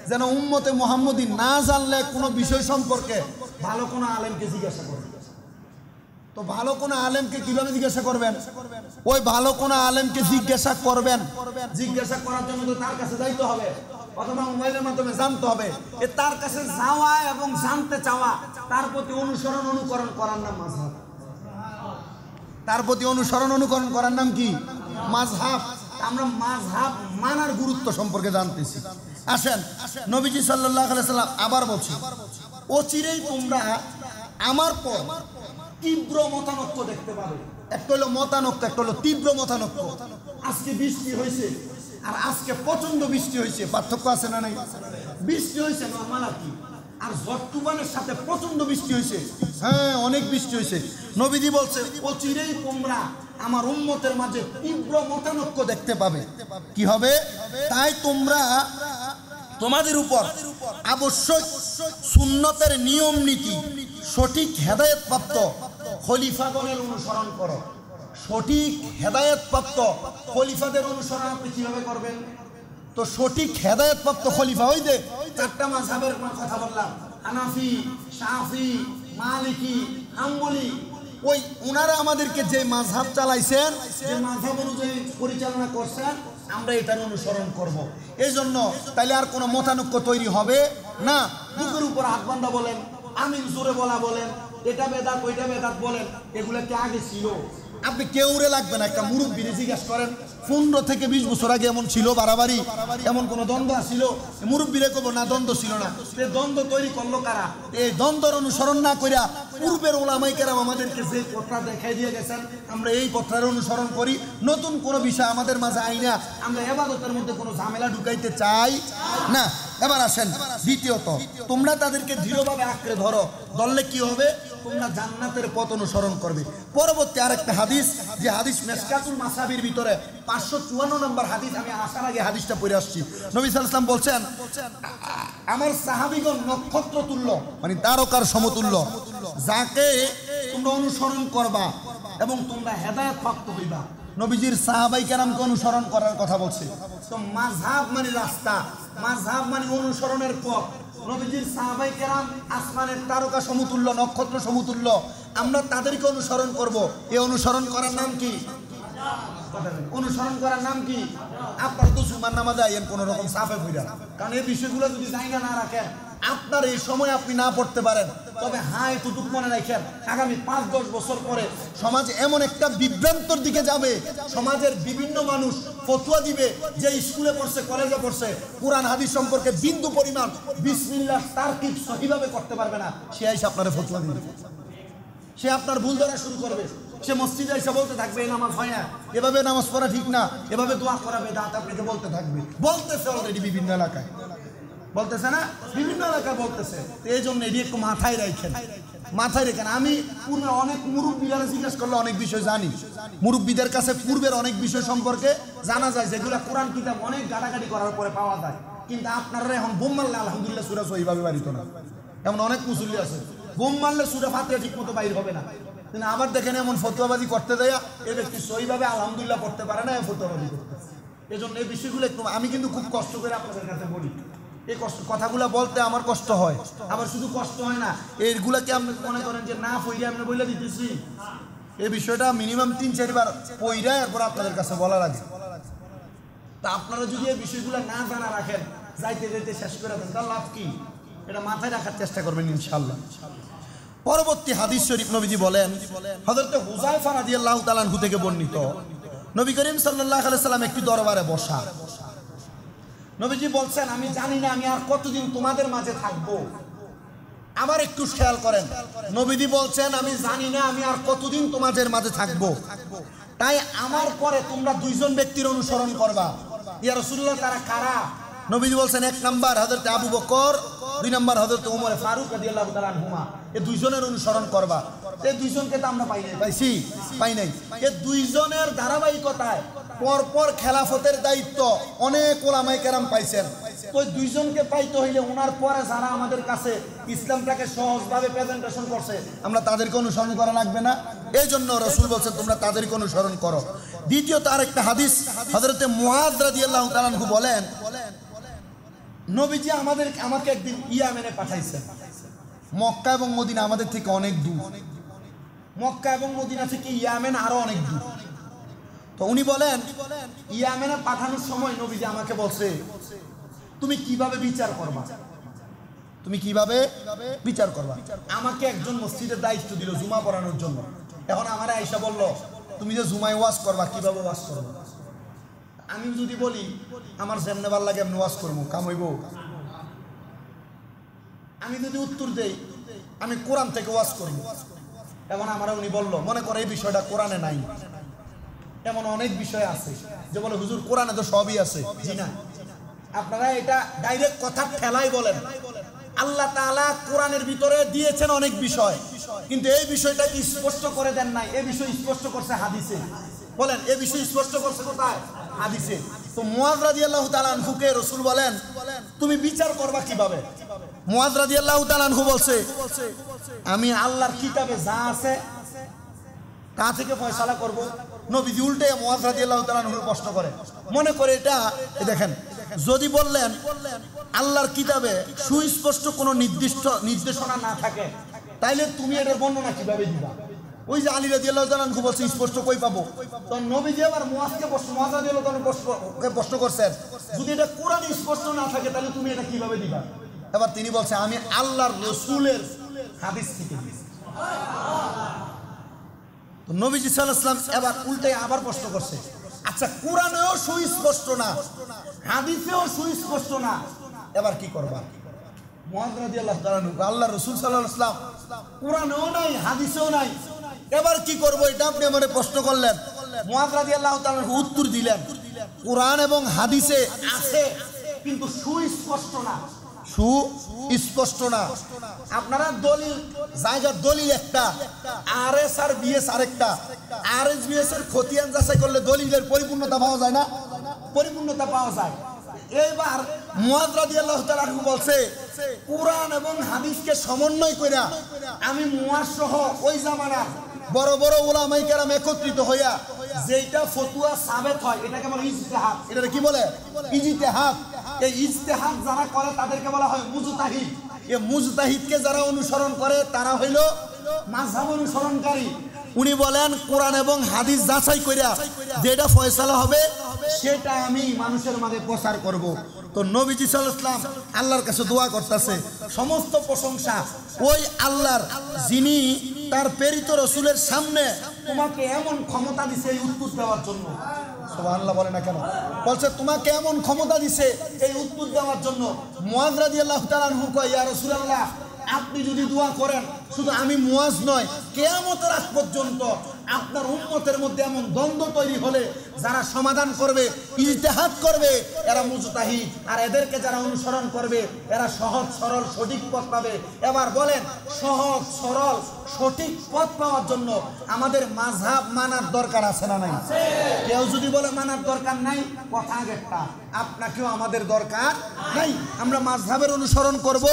যেন উম্মতে মুহাম্মদী না জানলে কোনো বিষয় সম্পর্কে ভালো কোনো আলেমকে জিজ্ঞাসা করবে। তো ভালো কোনো আলেমকে কিভাবে জিজ্ঞাসা করবেন? ওই ভালো কোনো আলেমকে জিজ্ঞাসা করবেন, জিজ্ঞাসা করার জন্য তো তার কাছে যাইতে হবে, অথবা মোবাইলের মাধ্যমে জানতে হবে। তার কাছে যাওয়া এবং জানতে চাওয়া, তার প্রতি অনুসরণ অনুকরণ করার নাম মাযহাব। তার প্রতি অনুসরণ অনুকরণ করার নাম কি? মাযহাব। আমরা মাযহাব মানার গুরুত্ব সম্পর্কে জানতেছি। আসেন, নবীজি সাল্লাল্লাহু আলাইহি সাল্লাম আবার বলছি, অচিরেই তোমরা আমার পর তীব্র মতানক্য দেখতে পাবে। একটা হলো মতানক্য, একটা হলো তীব্র মতানক্য। আজকে বৃষ্টি হয়েছে আর আজকে প্রচন্ড বৃষ্টি হয়েছে, পার্থক্য আছে না নাই? বৃষ্টি হয়েছে নরমাল আর কি, আর ঝড় তুফানের সাথে প্রচন্ড বৃষ্টি হয়েছে, হ্যাঁ অনেক বৃষ্টি হয়েছে। নবীজি বলছে অচিরেই তোমরা আমার উম্মতের মাঝে তীব্র মতানক্য দেখতে পাবে। কি হবে? তাই তোমরা তোমাদের উপর আবশ্যক সুন্নতের নিয়ম নীতি, সঠিক হেদায়েত প্রাপ্ত খলিফাগণের অনুসরণ করো। সঠিক হেদায়েত প্রাপ্ত খলিফাদের অনুসরণ আপনি কিভাবে করবেন? তো সঠিক হেদায়েত প্রাপ্ত খলিফা, ওই যে চারটা মাযহাবের কথা বললাম, হানাফি, শাফি, মালিকি, হাম্বলি, ওই ওনারা আমাদেরকে যে মাযহাব চালাইছেন, যে মাযহাব অনুযায়ী পরিচালনা করছেন, আমরা এটার অনুসরণ করব। এই জন্য তাইলে আর কোনো মতানক্য তৈরি হবে না। বুকের উপর হাত বান্ধা বলেন, আমিন জোরে বলা বলেন, এটা বেদাত ওইটা বেদাত বলেন, এগুলো কি আগে ছিল? আপনি কেউরে লাগবে না, একটা মুরব্বীরে জিজ্ঞাসা করেন 15 থেকে 20 বছর আগে এমন ছিল বাড়াবাড়ি, এমন কোনো দ্বন্দ্ব ছিল? মুরব্বীরে কব না দ্বন্দ্ব ছিল না। দ্বন্দ্ব তৈরি করলো কারা? এই দ্বন্দ্বর অনুসরণ না কইরা পূর্বের ওলামায়ে কেরাম আমাদেরকে যে পথটা দেখাই দিয়ে গেছেন, আমরা এই পথটার অনুসরণ করি। নতুন কোনো বিষয় আমাদের মাঝে আইনা আমরা ইবাদতের মধ্যে কোনো ঝামেলা ঢুকাইতে চাই না। এবার আসেন দ্বিতীয়ত, তোমরা তাদেরকে দৃঢ়ভাবে আঁকড়ে ধরো। ধরলে কি হবে? তোমরা জান্নাতের পথ অনুসরণ করবে। পরবর্তী আরেকটা হাদিস, যে হাদিস মিশকাতুল মাসাবির ভিতরে 554 নম্বর হাদিস, আমি আসার আগে হাদিসটা পড়ে আসছি। নবী সাল্লাল্লাহু আলাইহি ওয়াসাল্লাম বলছেন, আমার সাহাবীগণ নক্ষত্র তুল্য, মানে তারকার সমতুল্য, যাকে তোমরা অনুসরণ করবা এবং তোমরা হেদায়েত প্রাপ্ত হইবা। নবীজির সাহাবাই কেরামকে অনুসরণ করার কথা বলছে। তো মাযহাব মানে রাস্তা, মাযহাব মানে অনুসরণের পথ। নবীজির সাহাবাই কেরাম আসমানের তারকা সমতুল্য, নক্ষত্র সমতুল্য, আমরা তাদেরকে অনুসরণ করব। এই অনুসরণ করার নাম কি? অনুসরণ করার নাম কি? আপনারা তো জুমার নামাজে আইয়েন কোন রকম সাফে ভইরা, কারণ এই বিষয়গুলো যদি জায়গা না রাখেন, আপনার এই সময় আপনি না পড়তে পারেন, তবে হ্যাঁ এতটুকু মনে রাখেন, আগামী 5-10 বছর পরে সমাজ এমন একটা বিভ্রান্তর দিকে যাবে, সমাজের বিভিন্ন মানুষ ফতোয়া দিবে যে স্কুলে পড়ছে, কলেজে পড়ছে, কোরআন হাদিস সম্পর্কে বিন্দু পরিমাণ বিসমিল্লাহ তারকিব সহিভাবে করতে পারবে না, সে এসে আপনার ফতোয়া দিবে, সে আপনার ভুল ধরা শুরু করবে, সে মসজিদে এসে বলতে থাকবে এই নামাজ হয় না, এভাবে নামাজ পড়া ঠিক না, এভাবে দোয়া করা বেদাত, আপনাকে বলতে থাকবে। বলতেছে অলরেডি বিভিন্ন এলাকায়, বলতেছে না, বিভিন্ন এলাকায় বলতেছে। এই জন্য এটি একটু মাথায় রাখেন, মাথায় রেখেন। আমি পূর্বে অনেক মুরব্বীরা জিজ্ঞেস করলে অনেক বিষয় জানি, মুরব্বীদের কাছে পূর্বের অনেক বিষয় সম্পর্কে জানা যায়, যেগুলো কোরআন কিতাব অনেক গাড়াগাড়ি করার পরে পাওয়া যায়। কিন্তু আপনারা এখন বোম মারলে আলহামদুলিল্লাহ সূরা সহিভাবে বাড়িত না, এমন অনেক মুসল্লি আছে, বোম মারলে সূরা ফাতিহা ঠিক মতো বাইর হবে না, কিন্তু আবার দেখেন এমন ফতোয়াবাজি করতে দেয়া, এই ব্যক্তি সহিভাবে আলহামদুলিল্লাহ পড়তে পারে না, ফতোয়াবাজি করতে। এই জন্য এই বিষয়গুলো একটু আমি কিন্তু খুব কষ্ট করে আপনাদের কাছে বলি, এই কথাগুলো বলতে আমার কষ্ট হয়, আবার শুধু কষ্ট হয় না, এইগুলাকে আপনি মনে করেন যে না পইরা আমি বলে দিতেছি, এই বিষয়টা মিনিমাম 3-4 বার পইরা এরপর আপনাদের কাছে বলা লাগে। তা আপনারা যদি এই বিষয়গুলো না জানা রাখেন, যাইতে যাইতে শেষ করে দেন, তার লাভ কি? এটা মাথায় রাখার চেষ্টা করবেন ইনশাআল্লাহ। পরবর্তী হাদিস শরীফ নবীজি বলেন, হযরত হুযায়ফা রাদিয়াল্লাহু তাআলা আনহু থেকে বর্ণিত, নবী করিম সাল্লাল্লাহু আলাইহি সাল্লাম একটি দরবারে বসা। নবীজি বলছেন, আমি জানি না আমি আর কতদিন তোমাদের মাঝে থাকবো। আবার একটু খেয়াল করেন, নবীজি বলছেন, আমি জানি না আমি আর কতদিন তোমাদের মাঝে থাকবো, তাই আমার পরে তোমরা 2জন ব্যক্তির অনুসরণ করবা। ইয়া রাসূলুল্লাহ, তারা কারা? নবীজি বলছেন, 1 নাম্বার হযরত আবু বকর, 2 নাম্বার হযরত ওমর ফারুক রাদিয়াল্লাহু তাআলা আনহুমা। এই 2জনের অনুসরণ করবা। এই 2জনকে তো আমরা পাই নাই, পাইছি? পাই নাই। এই 2জনের ধারাবাহিকতায় পরপর খেলাফতের দায়িত্ব অনেক ওলামায়ে কেরাম পাইছেন। তো 2জনকে পাইতে হইলে ওনার পরে যারা আমাদের কাছে ইসলামটাকে সহজভাবে প্রেজেন্টেশন করছে, আমরা তাদেরকে অনুসরণ করা লাগবে না? এই জন্য রাসূল বলছেন তোমরা তাদেরকে অনুসরণ করো। দ্বিতীয়ত আরেকটা হাদিস, হযরত মুআয রাদিয়াল্লাহু তাআলা আনহু বলেন, নবীজি আমাকে একদিন ইয়ামেনে পাঠাইছেন। মক্কা এবং মদিনা আমাদের থেকে অনেক দূর, মক্কা এবং মদিনা থেকে ইয়ামেন আরো অনেক দূর। তো উনি বলেন, ইয়ামেনে পাঠানোর সময় নবীজি আমাকে বলছে, তুমি কিভাবে বিচার করবা, তুমি কিভাবে বিচার করবা। আমাকে একজন মসজিদের দায়িত্ব দিল জুমা পড়ানোর জন্য। এখন আমার আয়েশা বলল, তুমি যে জুমায় ওয়াজ করবা, কিভাবে ওয়াজ করবা? আমি যদি বলি আমার যেমনে ভাল লাগে এমনি ওয়াজ করবো, কাম হইব? আমি যদি উত্তর দেই আমি কোরআন থেকে ওয়াজ করবো, এখন আমার উনি বলল, মনে করে এই বিষয়টা কোরআনে নাই। এমন অনেক বিষয় আছে যে বলে হুজুর কোরআনে তো সবই আছে। জি না, আপনারা এটা ডাইরেক্ট কথা ঠেলাই বলেন। আল্লাহ তাআলা কোরআনের ভিতরে দিয়েছেন অনেক বিষয়, কিন্তু এই বিষয়টা কি স্পষ্ট করে দেন নাই, এই বিষয় স্পষ্ট করছে হাদিসে। বলেন, এই বিষয় স্পষ্ট করছে কোথায়? হাদিসে। তো মুআয রাদিয়াল্লাহু তাআলা আনহুকে রাসূল বলেন, তুমি বিচার করবা কিভাবে? মুআয রাদিয়াল্লাহু তাআলা আনহু বলছে, আমি আল্লাহর কিতাবে যা আছে তা থেকে ফয়সালা করব। নবীজি উল্টে মুআয রাদিয়াল্লাহু তাআলা আনহুর প্রশ্ন করে, মনে করে এটা দেখেন, যদি বললেন আল্লাহর কিতাবে সুস্পষ্ট কোনো নির্দেশনা না থাকে, তাইলে তুমি এটার বর্ণনা কিভাবে দিবা? ওই যে আলী রাদিয়াল্লাহু তাআলা আনহু বলছে স্পষ্ট কই পাবো? তো নবীজি আবার মুআয রাদিয়াল্লাহু তাআলা প্রশ্ন করছেন, যদি এটা কোরআনে স্পষ্ট না থাকে তাহলে তুমি এটা কিভাবে দিবা? এবার তিনি বলছে, আমি আল্লাহর রাসূলের হাদিস থেকে দিছি। তো নবীজি সাল্লাল্লাহু আলাইহি ওয়াসাল্লাম এবার উল্টে আবার প্রশ্ন করছে, আচ্ছা কোরআনেও সুস্পষ্ট না, হাদিসেও সুস্পষ্ট না, এবার কি করবা? মুআয রাদিয়াল্লাহু তাআলা আনহু, আল্লাহর রাসূল সাল্লাল্লাহু আলাইহি ওয়াসাল্লাম কোরআনেও নাই হাদিসেও নাই, এবার কি করব? এটা আপনি আমারে প্রশ্ন করলেন। মুআয রাদিয়াল্লাহু তাআলা আনহু উত্তর দিলেন, কোরআন এবং হাদিসে আছে কিন্তু সুস্পষ্ট না। সুস্পষ্ট না। আপনারা দলিল জায়গার দলিল একটা, আরএস আর বিএস আরেকটা। আরএস বিএস এর খতিয়ান যাচাই করলে দলিলের পরিপূর্ণতা পাওয়া যায় না? পরিপূর্ণতা পাওয়া যায়। এইবার মুয়াজ রাদিয়াল্লাহু তাআলা আনহু বলছে, কুরআন এবং হাদিসকে সমন্বয় কইরা আমি মুয়াজ সহ ওই জামানার বড় বড় উলামায়ে কেরাম একত্রিত হইয়া যেটা ফতোয়া সাবেত হয় এটাকে বলে ইজতিহাদ। এটা কি বলে? ইজতিহাদ। এই ইজতিহাদ যারা করে তাদেরকে বলা হয় মুজতাহিদ। এই মুজতাহিদকে যারা অনুসরণ করে তারা হইল মাযহাব অনুসরণকারী। উনি বলেন কোরআন এবং হাদিস যাচাই কইরা যেটা ফয়সালা হবে সেটা আমি মানুষের মাঝে প্রচার করব। তো নবীজি সাল্লাল্লাহু আলাইহি ওয়াসাল্লাম আল্লাহর কাছে দোয়া করতেছে, সমস্ত প্রশংসা ওই আল্লাহর যিনি তার প্রেরিত রাসূলের সামনে তোমাকে এমন ক্ষমতা দিছে এই উত্তর দেওয়ার জন্য। সুবহানাল্লাহ বলে না কেন? বলছে তোমাকে এমন ক্ষমতা দিছে এই উত্তর দেওয়ার জন্য। মুয়াজ রাদিয়াল্লাহু তাআলা আনহু কয়, ইয়া রাসূলুল্লাহ, আপনি যদি দোয়া করেন, শুধু আমি মুয়াজ নয়, কিয়ামতের আগ পর্যন্ত আপনার উম্মতের মধ্যে এমন দ্বন্দ্ব তৈরি হলে যারা সমাধান করবে, ইজতিহাদ করবে, এরা মুজতাহিদ, আর এদেরকে যারা অনুসরণ করবে এরা সহজ সরল সঠিক পথ পাবে। এবার বলেন, সহজ সরল সঠিক পথ পাওয়ার জন্য আমাদের মাযহাব মানার দরকার আছে না নাই? কেউ যদি বলে মানার দরকার নাই, কথা আগেরটা, আপনাকেও আমাদের দরকার নাই। আমরা মাযহাবের অনুসরণ করব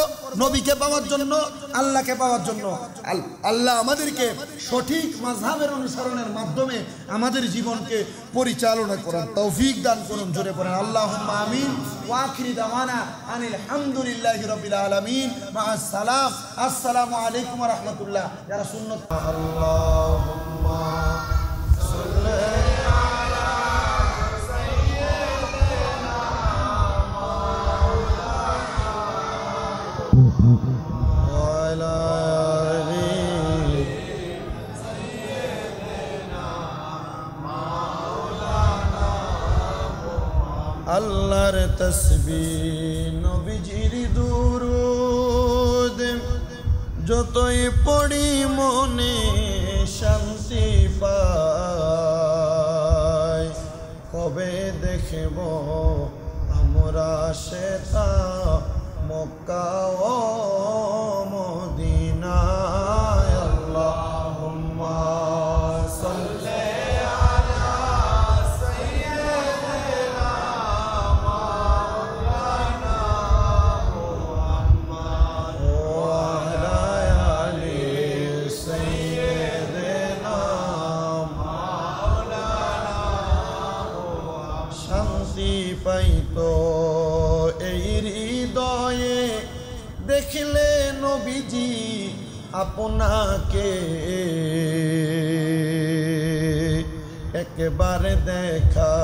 নবীকে পাওয়ার জন্য, আল্লাহকে পাওয়ার জন্য। আল্লাহ আমাদেরকে সঠিক মাযহাবের অনুসরণের মাধ্যমে আমাদের জীবনকে পরিচালনা করার তৌফিক দান করুন। জোরে পড়েন আল্লাহুম্মা আমিন। ওয়া আখিরি দাওয়ানা আনিল হামদুলিল্লাহি রাব্বিল আলামিন। মা'আস সালাম। আসসালামু আলাইকুম ওয়া রাহমাতুল্লাহ। যারা সুন্নাত আল্লাহুম্মা সাল্লি আলা সাইয়্যিদিনা ওয়া আলা আল্লাহর তসবিহ নবীজির দুরূদ যতই পড়ি মনে শান্তি পায়। কবে দেখব আমরা সেটা মক্কা ও মদিনায়। আল্লাহুম্মা সাল্লি পাইতো এই হৃদয়ে দেখলে নবীজি আপনাকে। একবারে দেখা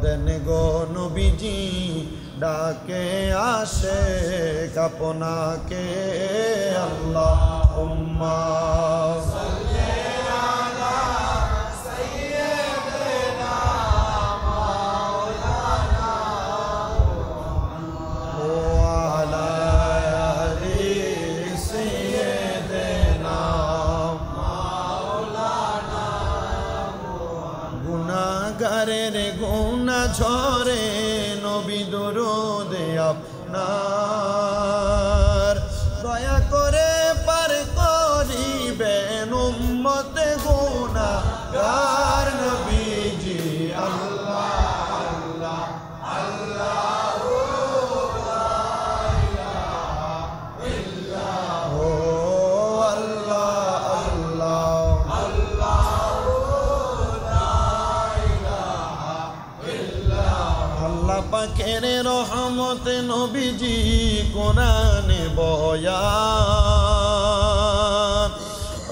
দেন গো নবীজি, ডাকে আসে আপনাকে। আল্লাহুম্মা সাল্লি আলা সাইয়্যিদিনা গুনাহগারের গুনাহ ঝরে নবী দরুদে আপনার। দয়া করে পার করিবেন উম্মতে গুনাহগার নবীজি। আল্লাহ আল্লাহ আল্লাহু লা ইলাহা ইল্লাল্লাহ। ও আল্লাহ আল্লাহ আল্লাহ পাকের রহমত নবীজি কোরআনে বয়ান।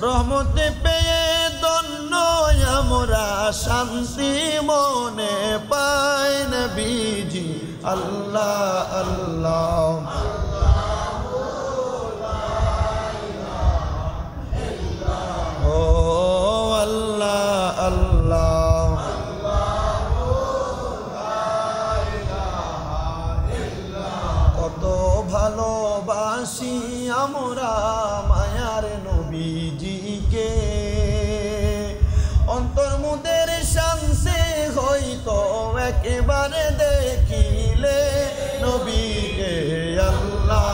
রহমতে পেয়ে ধন্য আমরা, শান্তি মনে পাই নবীজি। আল্লাহ আল্লাহ ও আল্লাহ আল্লাহ কত ভালোবাসি আমরা মায়ার নবীজিকে। অন্তর্মুদের শামসে হইতো একেবারে দেখিলে নবীকে। আল্লাহ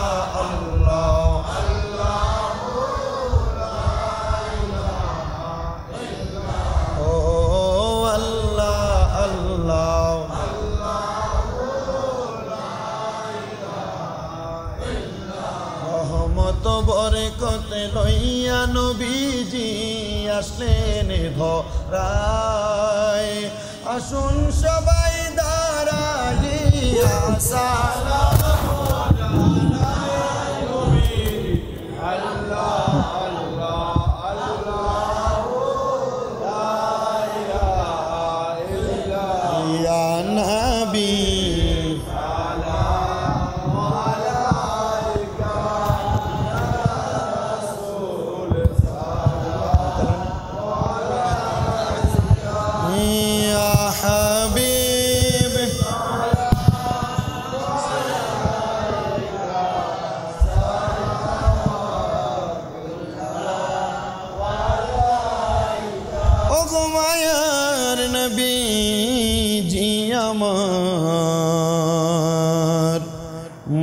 বরকতে লইয়া নবীজি আসলেন ধরায় আসুন সবাই দাঁড়াইয়া সালাম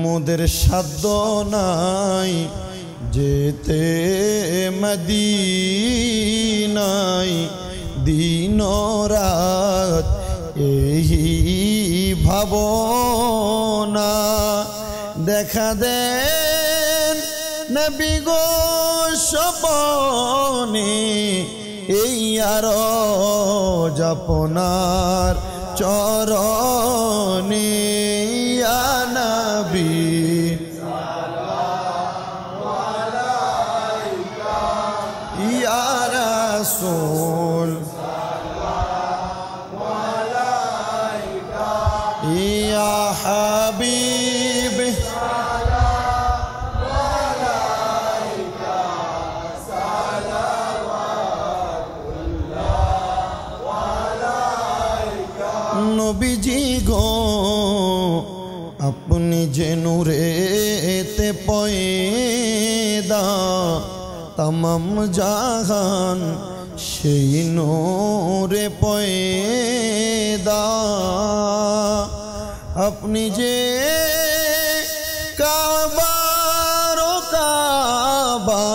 মোদের সাধ্য নাই যেতে মদিনায় দিন রাত এই ভাবনা দেখা দেন নবী গো স্বপনে এই আর জপনার চরণে ইয়া নবী সালামু আলাইকা ইয়া রাসূল সালামু আলাইকা ইয়া হাবিব সালামু আলাইকা সালাওয়াতুল্লাহ আলাইকা নবীজি গো अपनी जे नूरेते पैदा तमाम जहान সেই নূরে पैदा अपनी जे কাবার কাবা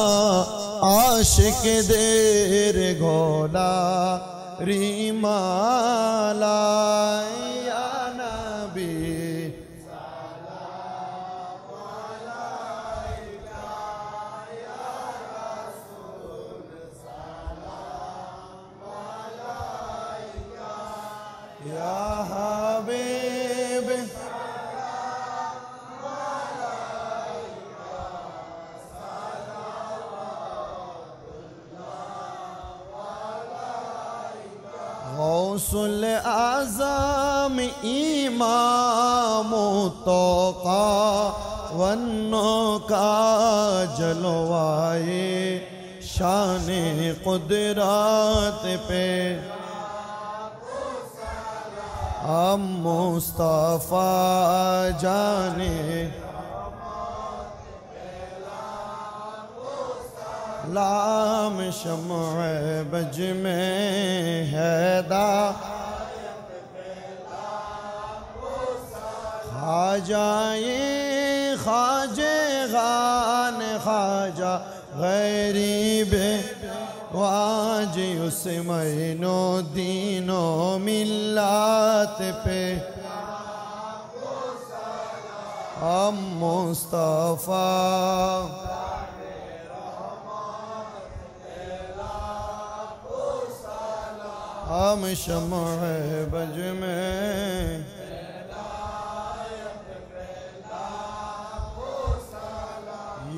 আশিকদের গলা রিমালা ইয়া নবী يا حبيب غوث الأعظم إمام التقى والنقى جلوائے شان قدرت پہ हम मुस्तफा जाने लाम शम्अ बज में हैदा खाजाए खाजे गान खाजा गरीब वाज उसमैनो दीनो मिल्लात पे हम मुस्तफा हम शम्अ बज में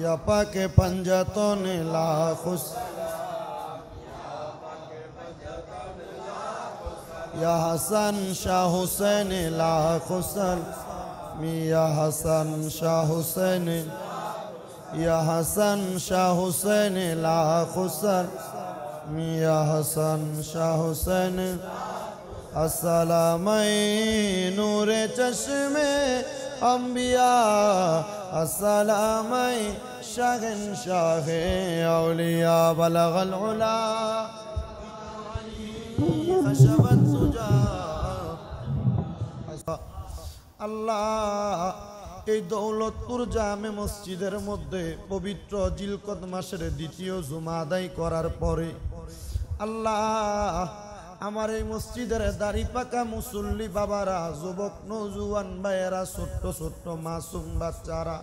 या पाके पंजतों ने लाखुस या हसन शाह हुसैन लाखुसल मिया हसन शाह हुसैन या हसन शाह हुसैन लाखुसल मिया हसन शाह हुसैन अस्सलामै नूरे चश्मे अंबिया अस्सलामै शाहन शाहे औलिया बलगल उला আল্লাহ এই দৌলতপুর জামে মসজিদের মধ্যে পবিত্র জিলকদ মাসের দ্বিতীয় জুমা আদায় করার পরে আল্লাহ আমার এই মসজিদের দাড়ি পাকা মুসল্লি বাবারা, যুবক নৌজুয়ান ভাইয়েরা, ছোট্ট ছোট্ট মাসুম বাচ্চারা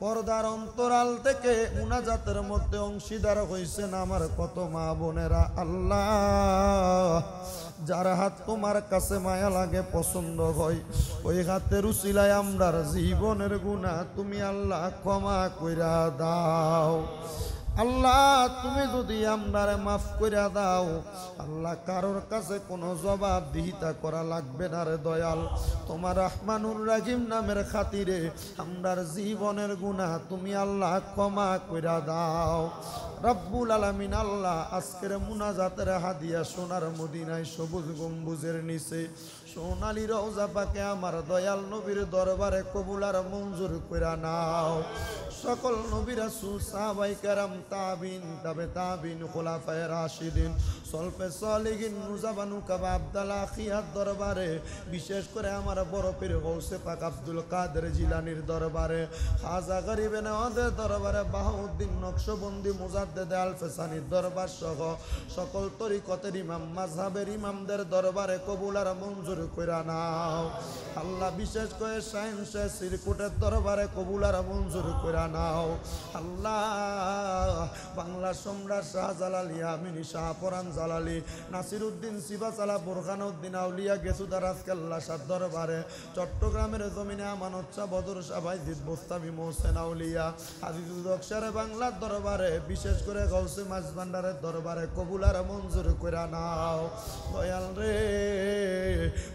পর্দার অন্তরাল থেকে মুনাজাতের মধ্যে অংশীদার হইছেন আমার কত মা বোনেরা। আল্লাহ, যার হাত তোমার কাছে মায়া লাগে, পছন্দ হয়, ওই হাতের উসিলায় আমরার জীবনের গুনাহ তুমি আল্লাহ ক্ষমা কইরা দাও। আল্লাহ, তুমি যদি আমরারে মাফ কইরা দাও, আল্লাহ কারোর কাছে কোনো জবাবদিহিতা করা লাগবে না রে দয়াল। তোমার রহমানুর রাহিম নামের খাতিরে আমরার জীবনের গুনাহ তুমি আল্লাহ ক্ষমা কইরা দাও। রব্বুল আলামিন, আল্লাহ আজকের মুনাজাতের হাদিয়া সোনার মদিনায় সবুজ গম্বুজের নিচে সোনালী রওজা পাকে আমার দয়াল নবীর দরবারে কবুল আর মঞ্জুর কইরা নাও। সকল নবী রাসূল সাহাবায়ে কেরাম তাবিন তাবে তাবিন খুলাফায়ে রাশিদিন সলফে সালিহিন নুজাবানু কাবা আব্দুল্লাহ খিয়ার দরবারে, বিশেষ করে আমার বড় পীর গৌসে পাক আব্দুল কাদের জিলানীর দরবারে, খাজা গরিবে নওয়াজের দরবারে, বাহাউদ্দিন নকশবন্দি মুজাদ্দেদে আল ফেসানির দরবার সহ সকল তরিকতের ইমাম মাযহাবের ইমামদের দরবারে কবুল আর মঞ্জুর কইরা নাও। আল্লাহ, বিশেষ করে শাইন শাহ সিরকুটের দরবারে কবুল আর মঞ্জুর কইরা নাও। আল্লাহ, বাংলা সম্রাট শাহজালাল ইয়ামিনী শাহপরান জালালি নাসিরউদ্দিন সিবাচালা বোরখানউদ্দিন আউলিয়া গেসুদার আজকাল্লা শাহ দরবারে, চট্টগ্রামের জমিনে আমানত শাহ বদর শাহ ভাইজিদ বোস্তামি মোহসেন আউলিয়া আজিজুল হক শেরে বাংলার দরবারে, বিশেষ করে গৌসে মাঝ ভান্ডারের দরবারে কবুল আর মঞ্জুর কইরা নাও। দয়াল রে,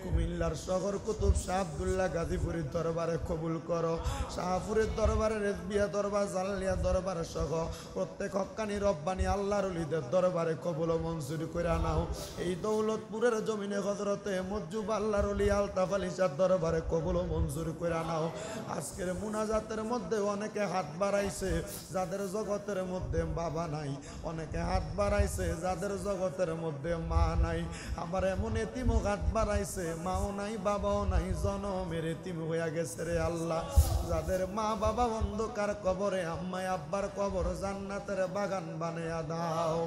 কুমিল্লার শহর কুতুব শাহ আব্দুল্লাহ গাজীপুরের দরবারে কবুল করো। শাহপুরের দরবারে, রেজবিয়া দরবার, জালালিয়া দরবার সহ প্রত্যেক হক্কানি রব্বানি আল্লাহর ওলিদের দরবারে কবুল ও মঞ্জুর কইরা নাও। এই দৌলতপুরের জমিনে হযরতে মজ্জুব আল্লাহর ওলি আলতাফ আলী শাহর দরবারে কবুল ও মঞ্জুর কইরা নাও। আজকের মুনাজাতের মধ্যে অনেকে হাত বাড়াইছে যাদের জগতের মধ্যে বাবা নাই, অনেকে হাত বাড়াইছে যাদের জগতের মধ্যে মা নাই, আবার এমন এতিমও হাত বাড়াইছে মাও নাই বাবাও নাই, জনমের এতিম হইয়া গেছে রে আল্লাহ। যাদের মা বাবা অন্ধকার কবরে, আম্মাই আব্বার কবর জান্নাতের বাগান বানায়া দাও।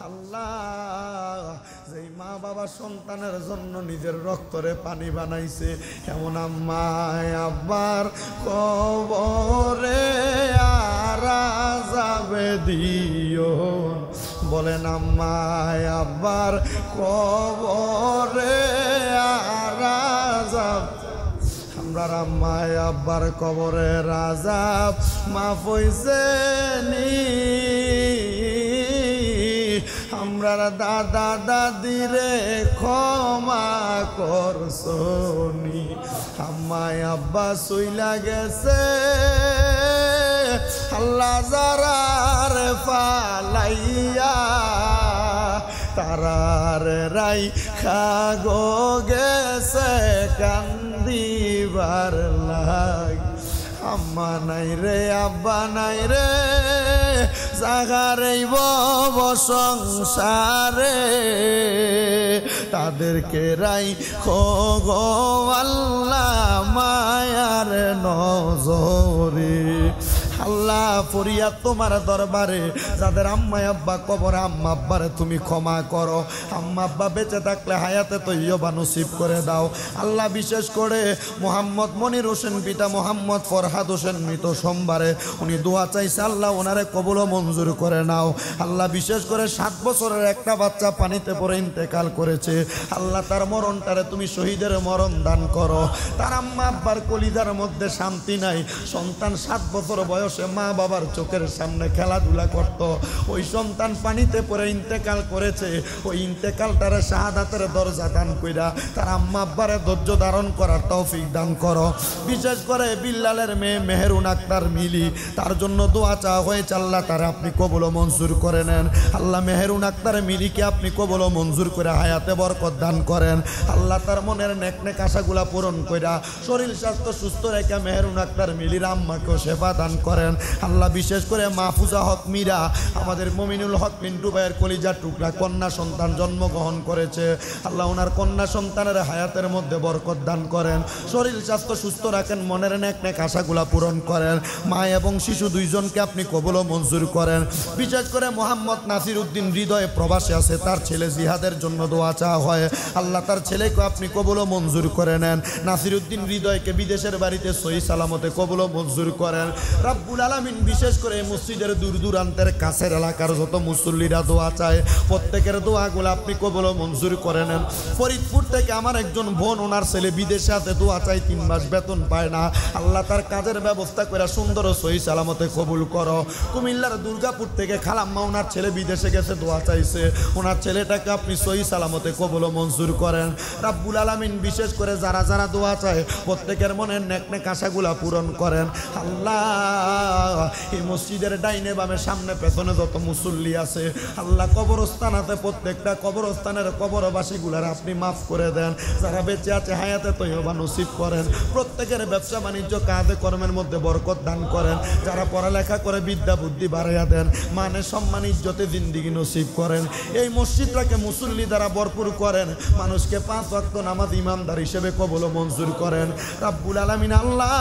আল্লাহ, যেই মা বাবা সন্তানের জন্য নিজের রক্তরে পানি বানাইছে, এমন আম্মাই আব্বার কবরে আরাজাবে দিও। বলেন, আম্মাই আব্বার কবরে আরাজাব, আমরার আম্মাই আব্বার কবরে রাজাব মাফ হইছে নি, আমরার দাদা দাদিরে ক্ষমা করছনি। আম্মাই আব্বা চইলা গেছে আল্লাহ যারার ফালাইয়া, তারার রাই খাগো গেছে কান্দিবার লাগ। আম্মা নাই রে আব্বা নাই রে, জাগারেই বব সংসারে, তাদেরকে রাই খো আল্লাহ মায়ার নজরে। আল্লাহ, ফরিয়াদ তোমার দরবারে, যাদের আম্মা আব্বা কবর, আম্মা আব্বারে তুমি ক্ষমা করো। আম্মা আব্বা বেঁচে থাকলে হায়াতে তৈয়বা নসিব করে দাও। আল্লাহ, বিশেষ করে মোহাম্মদ মনির হোসেন পিতা মোহাম্মদ ফরহাদ হোসেন মৃত সোমবারে উনি দোয়া চাইছে, আল্লাহ ওনারে কবুল ও মঞ্জুর করে নাও। আল্লাহ, বিশেষ করে 7 বছরের একটা বাচ্চা পানিতে পড়ে ইন্তেকাল করেছে, আল্লাহ তার মরণটারে তুমি শহীদের মরণ দান করো। তার আম্মা আব্বার কলিজার মধ্যে শান্তি নাই, সন্তান 7 বছর বয়স মা বাবার চোখের সামনে খেলাধুলা করত, ওই সন্তান পানিতে পড়ে ইন্তেকাল করেছে। ওই ইন্তেকালটারে শাহাদাতের দরজা দান কইরা তার আম্মা আব্বারে ধৈর্য ধারণ করার তৌফিক দান করো। বিশেষ করে বিল্লালের মেয়ে মেহেরুন আক্তার মিলি, তার জন্য দোয়া চাওয়া হয়েছে, আল্লাহ তারা আপনি কবুল ও মঞ্জুর করে নেন। আল্লাহ, মেহেরুন আক্তার মিলিকে আপনি কবুল ও মঞ্জুর করে হায়াতে বরকত দান করেন। আল্লাহ, তার মনের নেক নেক আশাগুলা পূরণ কইরা শরীর স্বাস্থ্য সুস্থ রেখে মেহেরুন আক্তার মিলির আম্মাকেও সেবা দান করেন। আল্লাহ, বিশেষ করে মাহফুজা হক মীরা, আমাদের মমিনুল হক মিন্টু ভাইয়ের কলিজার টুকরা কন্যা সন্তান জন্মগ্রহণ করেছে, আল্লাহ ওনার কন্যা সন্তানের হায়াতের মধ্যে বরকত দান করেন, শরীর স্বাস্থ্য সুস্থ রাখেন, মনের নেক নেক আশাগুলা পূরণ করেন। মা এবং শিশু দুইজনকে আপনি কবুল ও মঞ্জুর করেন। বিশেষ করে মোহাম্মদ নাসিরউদ্দিন হৃদয়ে প্রবাসে আছে, তার ছেলে জিহাদের জন্য দোয়া চাওয়া হয়, আল্লাহ তার ছেলেকে আপনি কবুল ও মঞ্জুর করে নেন। নাসিরউদ্দিন হৃদয়কে বিদেশের বাড়িতে সহি সালামতে কবুল ও মঞ্জুর করেন। রাব্বুল আলামিন বিশেষ করে মসজিদের দূর দূরান্তের কাছের এলাকার যত মুসল্লিরা দোয়া চায় প্রত্যেকের দোয়াগুলো আপনি কবুল ও মঞ্জুর করে নেন। ফরিদপুর থেকে আমার একজন বোন, ওনার ছেলে বিদেশে আছে, দোয়া চাই, 3 মাস বেতন পায় না, আল্লাহ তার কাজের ব্যবস্থা করে সুন্দর ও সহি সালামতে কবুল করো। কুমিল্লার দুর্গাপুর থেকে খালাম্মা, ওনার ছেলে বিদেশে গেছে, দোয়া চাইছে, ওনার ছেলেটাকে আপনি সহি সালামতে কবুল ও মঞ্জুর করেন। রাব্বুল আলামিন বিশেষ করে যারা যারা দোয়া চায় প্রত্যেকের মনের নেক নেক আশাগুলা পূরণ করেন। আল্লাহ এই মসজিদের ডাইনে বামে সামনে পেছনে যত মুসল্লি আছে আল্লাহ কবরস্থান আছে, প্রত্যেকটা কবরস্থানের কবরবাসীগুলার আপনি মাফ করে দেন। যারা বেঁচে আছে হায়াতে তয়্যবা নসিব করেন। প্রত্যেকের ব্যবসা বাণিজ্য কাজে কর্মের মধ্যে বরকত দান করেন। যারা পড়ালেখা করে বিদ্যা বুদ্ধি বাড়াইয়া দেন, মানে সম্মান ইজ্জতে জিন্দিগি নসিব করেন। এই মসজিদটাকে মুসল্লি দ্বারা ভরপুর করেন। মানুষকে 5 ওয়াক্ত নামাজ ইমানদার হিসেবে কবুল ও মঞ্জুর করেন। রাব্বুল আলামিন আল্লাহ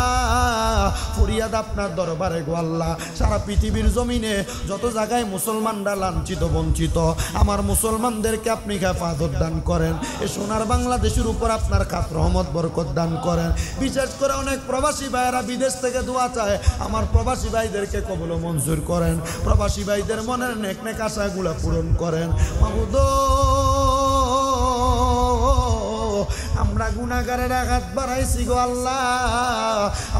ফরিয়াদ আপনার দরবারে গো আল্লাহ, সারা পৃথিবীর জমিনে যত জায়গায় মুসলমানরা লাঞ্ছিত বঞ্চিত, আমার মুসলমানদেরকে আপনি হেফাজত দান করেন। এই সোনার বাংলাদেশের উপর আপনার খাস রহমত বরকত দান করেন। বিশেষ করে অনেক প্রবাসী ভাইয়েরা বিদেশ থেকে দোয়া চায়, আমার প্রবাসী ভাইদেরকে কবুল ও মঞ্জুর করেন। প্রবাসী ভাইদের মনের নেক নেক আশাগুলো পূরণ করেন। মাবুদ আমরা গুনাহগারের আঘাত বাড়াইছি গো আল্লাহ,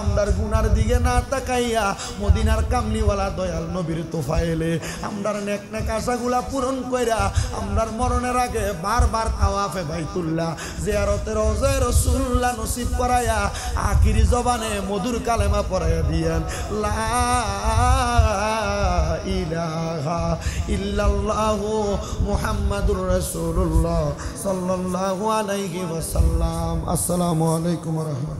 আমরার গুনার দিকে না তাকাইয়া মদিনার কামলিওয়ালা দয়াল নবীর তোফায়েলে আমরার নেক নেক আশাগুলা পূরণ কইরা আমরার মরণের আগে বারবার তাওয়াফে বাইতুল্লাহ জিয়ারতে রওজা রাসূলুল্লাহ নসিব করায়া আখিরি জবানে মধুর কালেমা পড়াইয়া দিয়েন, লা ইলাহা ইল্লাল্লাহু মুহাম্মাদুর রাসূলুল্লাহ সাল্লাল্লাহু আলাইহি ওয়াসাল্লাম। আসসালামু আলাইকুম ওয়া রাহমাতুল্লাহ।